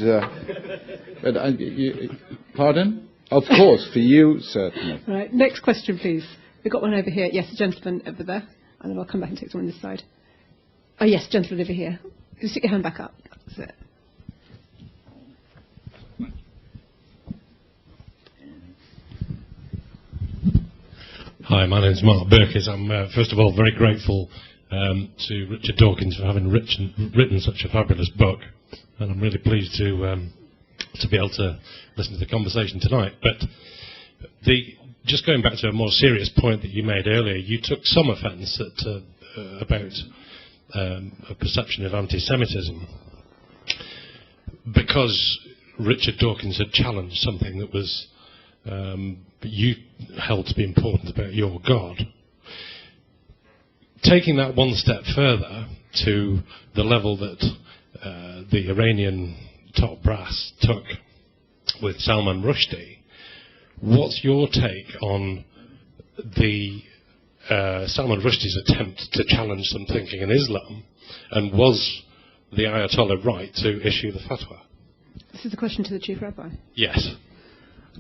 pardon? Of course, for you, certainly. Right, next question, please. We've got one over here. Yes, the gentleman over there, and then I'll come back and take someone this side. Oh, yes, gentleman over here. You stick your hand back up. That's it. Hi, my name is Mark Burkes. I'm, first of all, very grateful to Richard Dawkins for having written such a fabulous book, and I'm really pleased to be able to listen to the conversation tonight. But just going back to a more serious point that you made earlier, you took some offence about a perception of anti-Semitism because Richard Dawkins had challenged something that was you held to be important about your God. Taking that one step further to the level that the Iranian top brass took with Salman Rushdie, what's your take on the Salman Rushdie's attempt to challenge some thinking in Islam, and was the Ayatollah right to issue the fatwa? This is a question to the Chief Rabbi. Yes.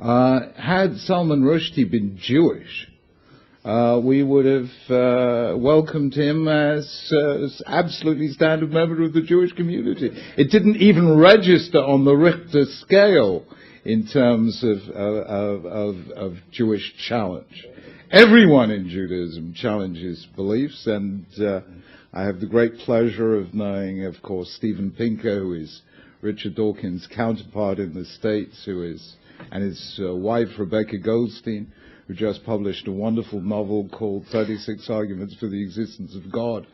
Had Salman Rushdie been Jewish, we would have welcomed him as absolutely standard member of the Jewish community. It didn't even register on the Richter scale in terms of Jewish challenge. Everyone in Judaism challenges beliefs, and I have the great pleasure of knowing, of course, Stephen Pinker, who is Richard Dawkins' counterpart in the States, and his wife, Rebecca Goldstein, who just published a wonderful novel called 36 Arguments for the Existence of God,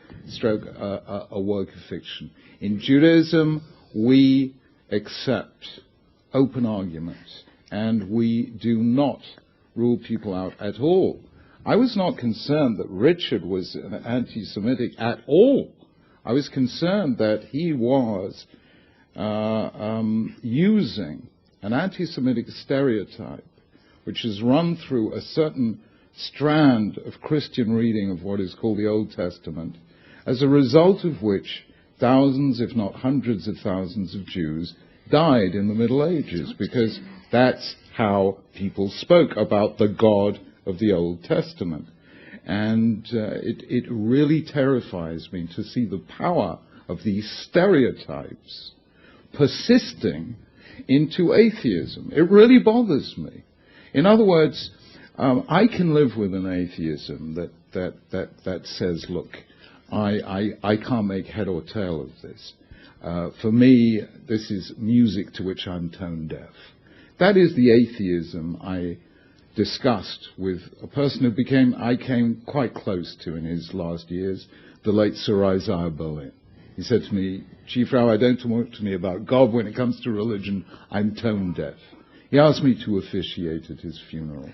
a work of fiction. In Judaism, we accept open arguments, and we do not rule people out at all. I was not concerned that Richard was anti-Semitic at all. I was concerned that he was using an anti-Semitic stereotype which has run through a certain strand of Christian reading of what is called the Old Testament, as a result of which thousands, if not hundreds of thousands of Jews died in the Middle Ages, because that's how people spoke about the God of the Old Testament. And it really terrifies me to see the power of these stereotypes persisting into atheism. It really bothers me. In other words, I can live with an atheism that says, look, I can't make head or tail of this. For me, this is music to which I'm tone deaf. That is the atheism I discussed with a person who I came quite close to in his last years, the late Sir Isaiah Berlin. He said to me, Chief Rao, don't talk to me about God. When it comes to religion, I'm tone deaf. He asked me to officiate at his funeral.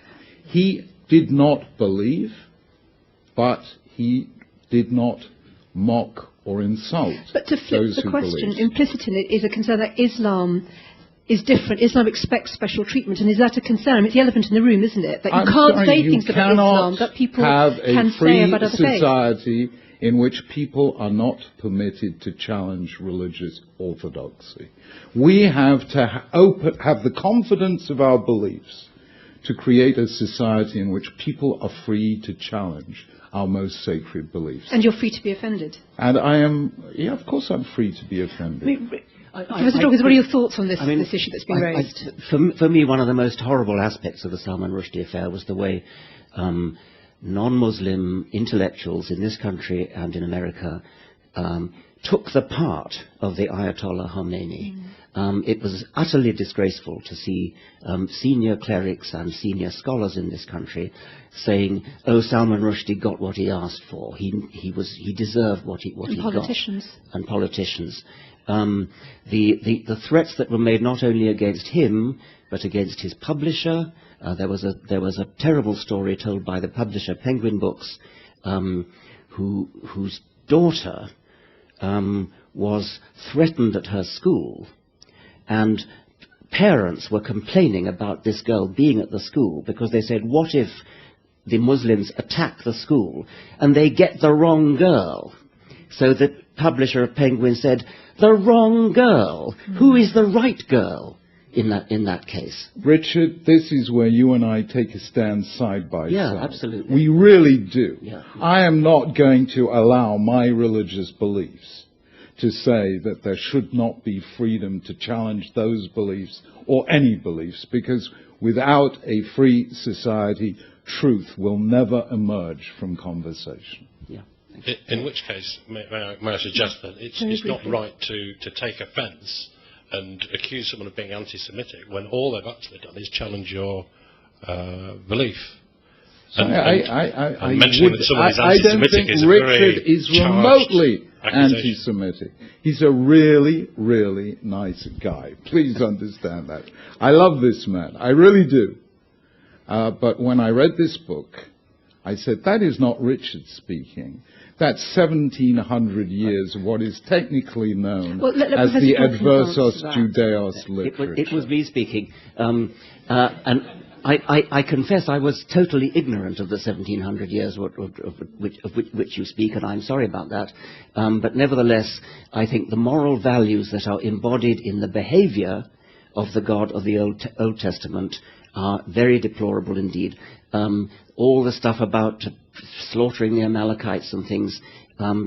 He did not believe, but he did not mock or insult those who believe. But to flip the question, implicit in it is a concern that Islam is different. Islam expects special treatment, and is that a concern? It's the elephant in the room, isn't it? That you can't say things about Islam that people can say about other faiths. Have a free society in which people are not permitted to challenge religious orthodoxy. We have to have the confidence of our beliefs to create a society in which people are free to challenge our most sacred beliefs. And you're free to be offended. And I am, yeah, of course I'm free to be offended. Professor Dawkins, what are your thoughts on this issue that's been raised? For me, one of the most horrible aspects of the Salman Rushdie affair was the way non-Muslim intellectuals in this country and in America took the part of the Ayatollah Khomeini. It was utterly disgraceful to see senior clerics and senior scholars in this country saying, "Oh, Salman Rushdie got what he asked for. He deserved what he got." And politicians. The threats that were made not only against him but against his publisher. There was a terrible story told by the publisher Penguin Books, whose daughter was threatened at her school, and parents were complaining about this girl being at the school because they said, what if the Muslims attack the school and they get the wrong girl? So the publisher of Penguin said, the wrong girl? Who is the right girl in that case? Richard, this is where you and I take a stand side by side. Yeah, absolutely. We really do. Yeah. I am not going to allow my religious beliefs to say that there should not be freedom to challenge those beliefs or any beliefs, because without a free society, truth will never emerge from conversation. Yeah. In which case, may I suggest that it's not right to take offence and accuse someone of being anti-Semitic when all they've actually done is challenge your belief. So and mentioning that someone is I don't anti-Semitic think is a Richard very is remotely accusation. anti-Semitic. He's a really, really nice guy. Please understand that. I love this man. I really do. But when I read this book, I said, that is not Richard speaking. That's 1,700 years of what is technically known as the Adversos Judaeos literature. It was me speaking. And I confess I was totally ignorant of the 1,700 years of which you speak, and I'm sorry about that. But nevertheless, I think the moral values that are embodied in the behavior of the God of the Old Testament are very deplorable indeed. All the stuff about slaughtering the Amalekites and things,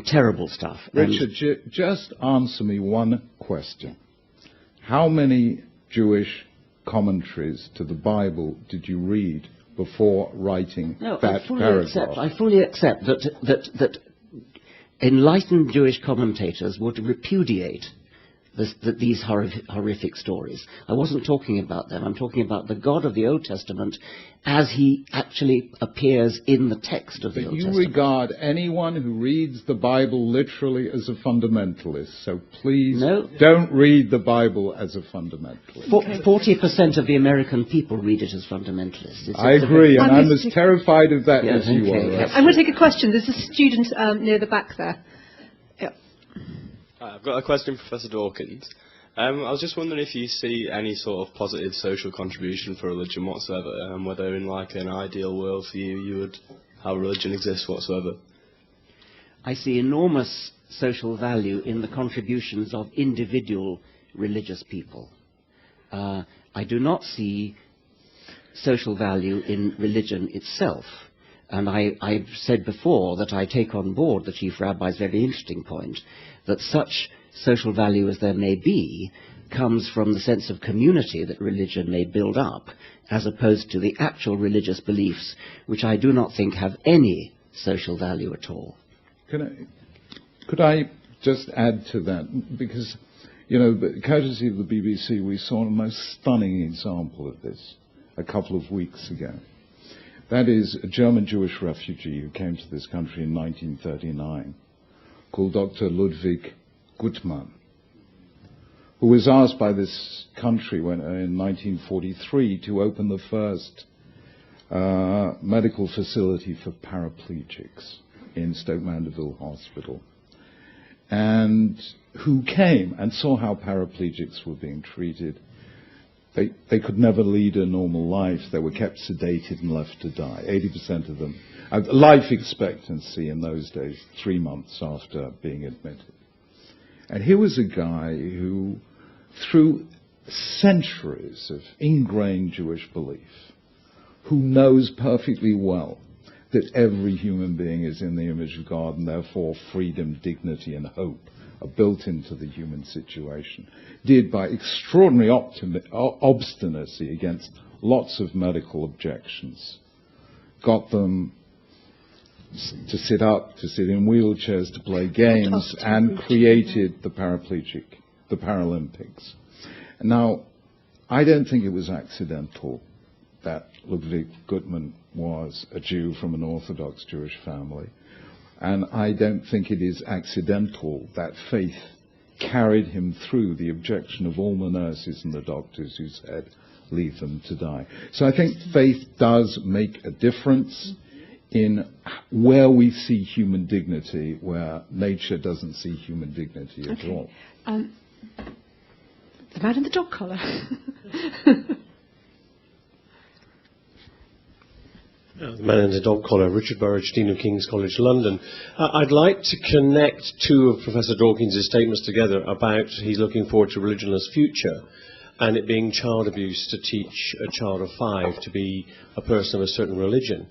terrible stuff. Richard, just answer me one question. How many Jewish commentaries to the Bible did you read before writing that paragraph? I fully accept that enlightened Jewish commentators would repudiate these horrific stories. I wasn't talking about them. I'm talking about the God of the Old Testament as he actually appears in the text of the Old Testament. But you regard anyone who reads the Bible literally as a fundamentalist, so please don't read the Bible as a fundamentalist. 40% of the American people read it as fundamentalists. I agree, and I'm as terrified of that as you are. I'm going to take a question. There's a student near the back there. I've got a question for Professor Dawkins. I was just wondering if you see any sort of positive social contribution for religion whatsoever, whether in like an ideal world for you would have religion exist whatsoever. I see enormous social value in the contributions of individual religious people. I do not see social value in religion itself. And I've said before that I take on board the Chief Rabbi's very interesting point that such social value as there may be comes from the sense of community that religion may build up, as opposed to the actual religious beliefs, which I do not think have any social value at all. Could I just add to that? Because, you know, courtesy of the BBC, we saw a most stunning example of this a couple of weeks ago. That is a German Jewish refugee who came to this country in 1939, called Dr. Ludwig Gutmann, who was asked by this country in 1943 to open the first medical facility for paraplegics in Stoke Mandeville Hospital, and who came and saw how paraplegics were being treated. They could never lead a normal life. They were kept sedated and left to die. 80% of them. Life expectancy in those days, 3 months after being admitted. And here was a guy who, through centuries of ingrained Jewish belief, who knows perfectly well that every human being is in the image of God, and therefore freedom, dignity, and hope are built into the human situation, did by extraordinary obstinacy against lots of medical objections, got them to sit up, to sit in wheelchairs, to play games, and created the paraplegic, the Paralympics. Now, I don't think it was accidental that Ludwig Guttmann was a Jew from an Orthodox Jewish family. And I don't think it is accidental that faith carried him through the objection of all the nurses and the doctors who said, leave them to die. So I think faith does make a difference in where we see human dignity, where nature doesn't see human dignity at all. The man in the dog collar. The man in the dog collar, Richard Burridge, Dean of King's College London. I'd like to connect two of Professor Dawkins' statements together about he's looking forward to religionless future and it being child abuse to teach a child of 5 to be a person of a certain religion.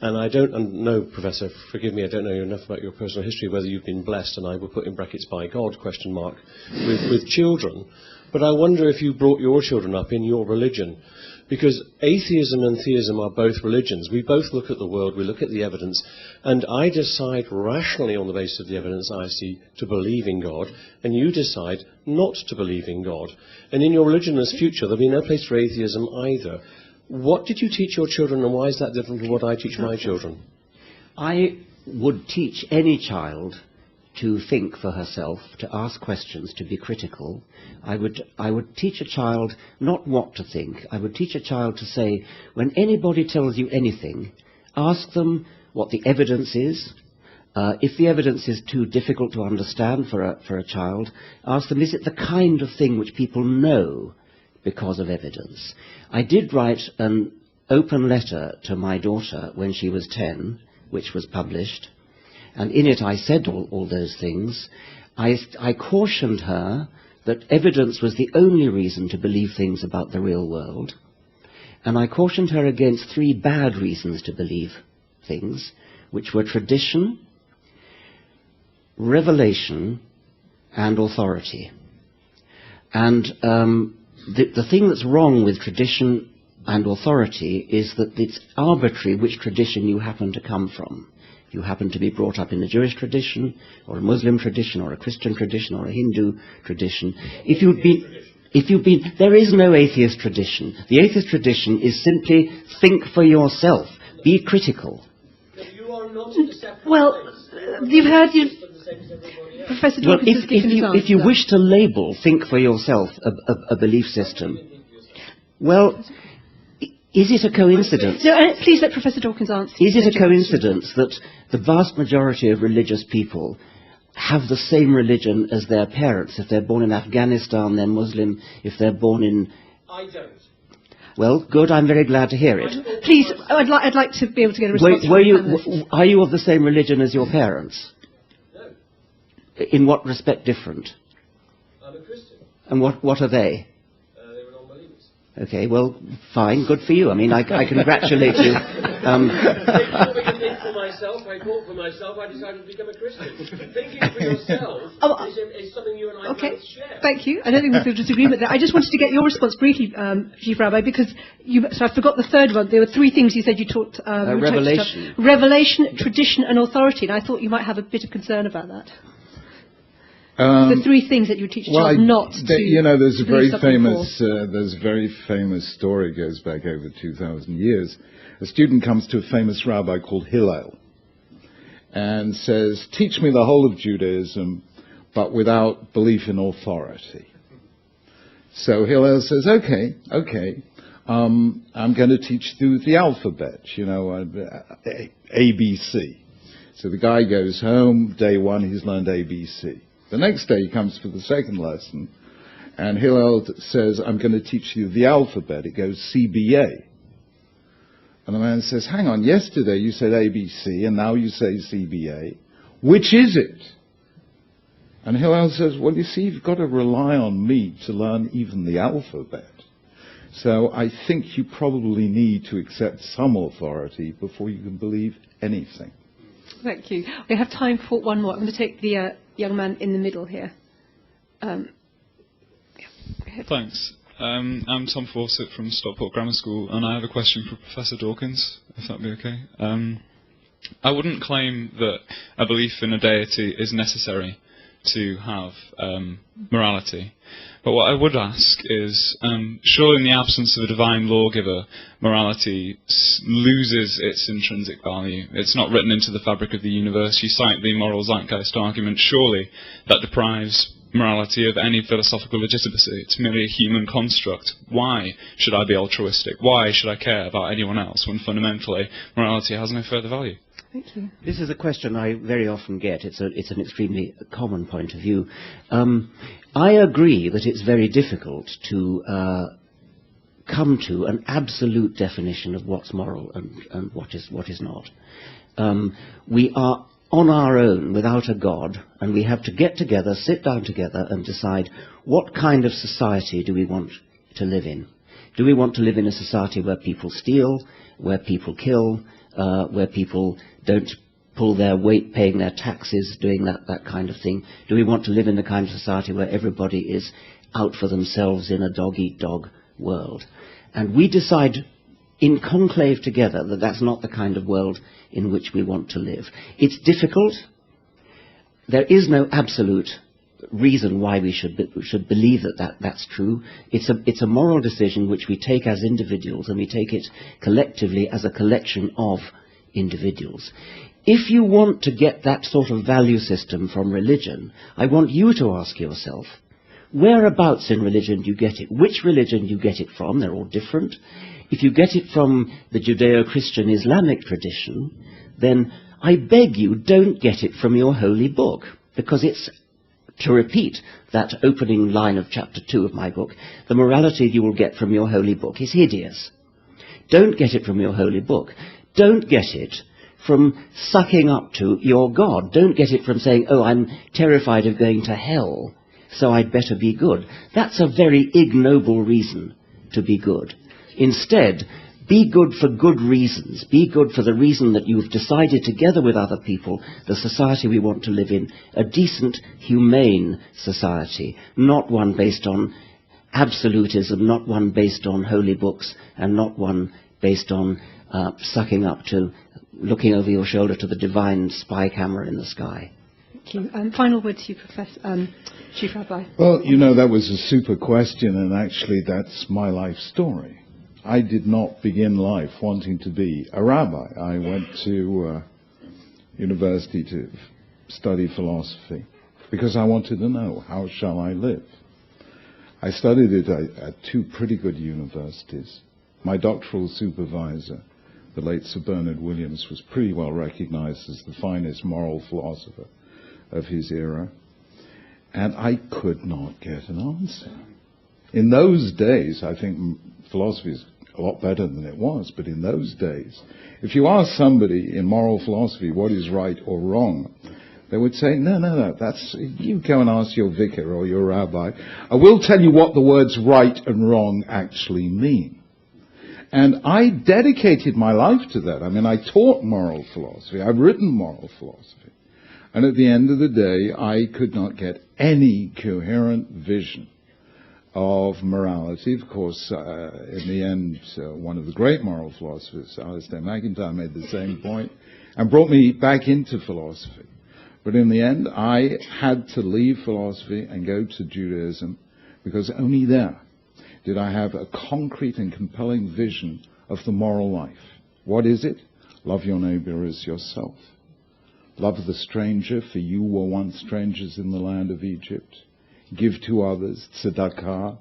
And I don't know, Professor, forgive me, I don't know enough about your personal history, whether you've been blessed, and I will put in brackets by God, question mark, with children. But I wonder if you brought your children up in your religion. Because atheism and theism are both religions. We both look at the world, we look at the evidence, and I decide rationally on the basis of the evidence I see to believe in God, and you decide not to believe in God. And in your religionless future, there'll be no place for atheism either. What did you teach your children, and why is that different from what I teach my children? I would teach any child to think for herself, to ask questions, to be critical. I would teach a child not what to think. I would teach a child to say, when anybody tells you anything, ask them what the evidence is. If the evidence is too difficult to understand for a child, ask them, is it the kind of thing which people know because of evidence? I did write an open letter to my daughter when she was 10, which was published. And in it I said all those things. I cautioned her that evidence was the only reason to believe things about the real world. And I cautioned her against 3 bad reasons to believe things, which were tradition, revelation, and authority. And the thing that's wrong with tradition and authority is that it's arbitrary which tradition you happen to come from. You happen to be brought up in a Jewish tradition, or a Muslim tradition, or a Christian tradition, or a Hindu tradition. There is no atheist tradition. The atheist tradition is simply think for yourself, be critical. You are not in a separate you've heard Professor Dawkins if you wish to label think for yourself a belief system, well, is it a coincidence? No, please let Professor Dawkins answer. Is it a coincidence that the vast majority of religious people have the same religion as their parents? If they're born in Afghanistan, they're Muslim. If they're born in... I don't. Well, good, I'm very glad to hear it. Please, I'd like to be able to get a response. Are you of the same religion as your parents? No. In what respect different? I'm a Christian. And what are they? They were non-believers. Okay, well, fine, good for you. I mean, I congratulate you. I thought for myself, I decided to become a Christian. Thinking for yourself is something you and I both share. Thank you. I don't think there's a disagreement there. I just wanted to get your response briefly, Chief Rabbi, because so I forgot the third one. There were 3 things you said you taught. Revelation. Revelation, tradition, and authority. And I thought you might have a bit of concern about that. The 3 things that you teach a child not to. There's a very famous story, goes back over 2,000 years. A student comes to a famous rabbi called Hillel and says, teach me the whole of Judaism, but without belief in authority. So Hillel says, okay, I'm going to teach you the alphabet, ABC. So the guy goes home, day 1, he's learned ABC. The next day he comes for the second lesson, and Hillel says, I'm going to teach you the alphabet. It goes CBA. And the man says, hang on, yesterday you said ABC, and now you say CBA. Which is it? And Hillel says, well, you see, you've got to rely on me to learn even the alphabet. So I think you probably need to accept some authority before you can believe anything. Thank you. We have time for one more. I'm going to take the young man in the middle here. Thanks. I'm Tom Fawcett from Stockport Grammar School, and I have a question for Professor Dawkins, if that'd be okay. I wouldn't claim that a belief in a deity is necessary to have morality. But what I would ask is, surely in the absence of a divine lawgiver, morality loses its intrinsic value. It's not written into the fabric of the universe. You cite the moral zeitgeist argument. Surely that deprives morality of any philosophical legitimacy. It's merely a human construct. Why should I be altruistic? Why should I care about anyone else when fundamentally morality has no further value? Thank you. This is a question I very often get. It's an extremely common point of view. I agree that it's very difficult to come to an absolute definition of what's moral and what is not. We are on our own without a God, and we have to get together, sit down together and decide what kind of society do we want to live in. Do we want to live in a society where people steal, where people kill, where people don't pull their weight paying their taxes, doing that kind of thing? Do we want to live in the kind of society where everybody is out for themselves in a dog-eat-dog world? And we decide in conclave together that that's not the kind of world in which we want to live. It's difficult. There is no absolute reason why we should believe that's true. It's a moral decision which we take as individuals, and we take it collectively as a collection of individuals. If you want to get that sort of value system from religion, I want you to ask yourself, whereabouts in religion do you get it? Which religion do you get it from? They're all different. If you get it from the Judeo-Christian Islamic tradition, then I beg you, don't get it from your holy book, because it's, to repeat that opening line of chapter 2 of my book, the morality you will get from your holy book is hideous. Don't get it from your holy book. Don't get it from sucking up to your God. Don't get it from saying, oh, I'm terrified of going to hell, so I'd better be good. That's a very ignoble reason to be good. Instead, be good for good reasons. Be good for the reason that you've decided together with other people the society we want to live in, a decent, humane society, not one based on absolutism, not one based on holy books, and not one based on sucking up to looking over your shoulder to the divine spy camera in the sky. Thank you. Final word to you, Professor, Chief Rabbi. Well, you know, that was a super question, and actually that's my life story. I did not begin life wanting to be a rabbi. I went to university to study philosophy because I wanted to know, how shall I live? I studied it at two pretty good universities. My doctoral supervisor, the late Sir Bernard Williams, was pretty well recognized as the finest moral philosopher of his era. And I could not get an answer. In those days, I think philosophy is a lot better than it was, but in those days, if you ask somebody in moral philosophy what is right or wrong, they would say, no, that's, you go and ask your vicar or your rabbi. I will tell you what the words right and wrong actually mean. And I dedicated my life to that. I mean, I taught moral philosophy. I've written moral philosophy. And at the end of the day, I could not get any coherent vision of morality. Of course, in the end, one of the great moral philosophers, Alistair MacIntyre, made the same point and brought me back into philosophy. But in the end, I had to leave philosophy and go to Judaism, because only there did I have a concrete and compelling vision of the moral life. What is it? Love your neighbor as yourself. Love the stranger, for you were once strangers in the land of Egypt. Give to others, tzedakah,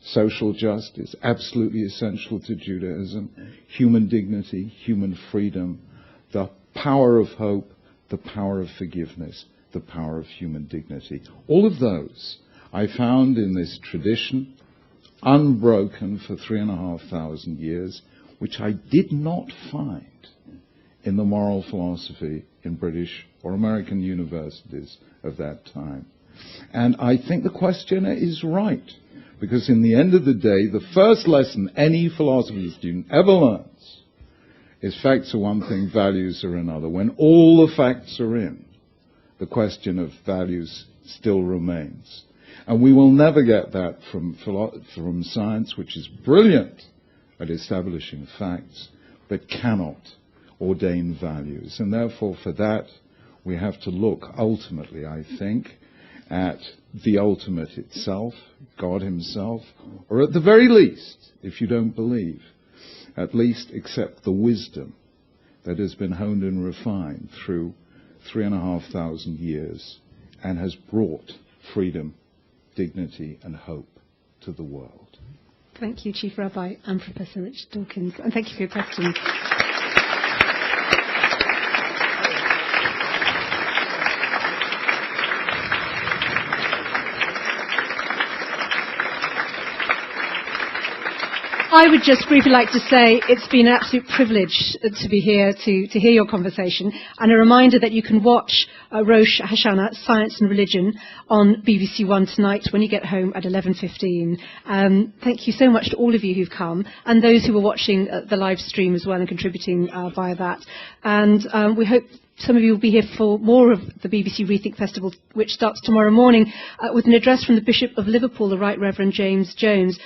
social justice, absolutely essential to Judaism, human dignity, human freedom, the power of hope, the power of forgiveness, the power of human dignity. All of those I found in this tradition, unbroken for 3,500 years, which I did not find in the moral philosophy in British or American universities of that time. And I think the questioner is right, because in the end of the day, the first lesson any philosophy student ever learns is facts are one thing, values are another. When all the facts are in, the question of values still remains. And we will never get that from science, which is brilliant at establishing facts, but cannot ordained values. And therefore, for that, we have to look ultimately, I think, at the ultimate itself, God himself, or at the very least, if you don't believe, at least accept the wisdom that has been honed and refined through 3,500 years and has brought freedom, dignity, and hope to the world. Thank you, Chief Rabbi and Professor Richard Dawkins, and thank you for your questions. I would just briefly like to say it's been an absolute privilege to be here to hear your conversation, and a reminder that you can watch Rosh Hashanah, Science and Religion, on BBC One tonight when you get home at 11:15. Thank you so much to all of you who've come, and those who were watching the live stream as well and contributing via that. And we hope some of you will be here for more of the BBC Rethink Festival, which starts tomorrow morning with an address from the Bishop of Liverpool, the Right Reverend James Jones.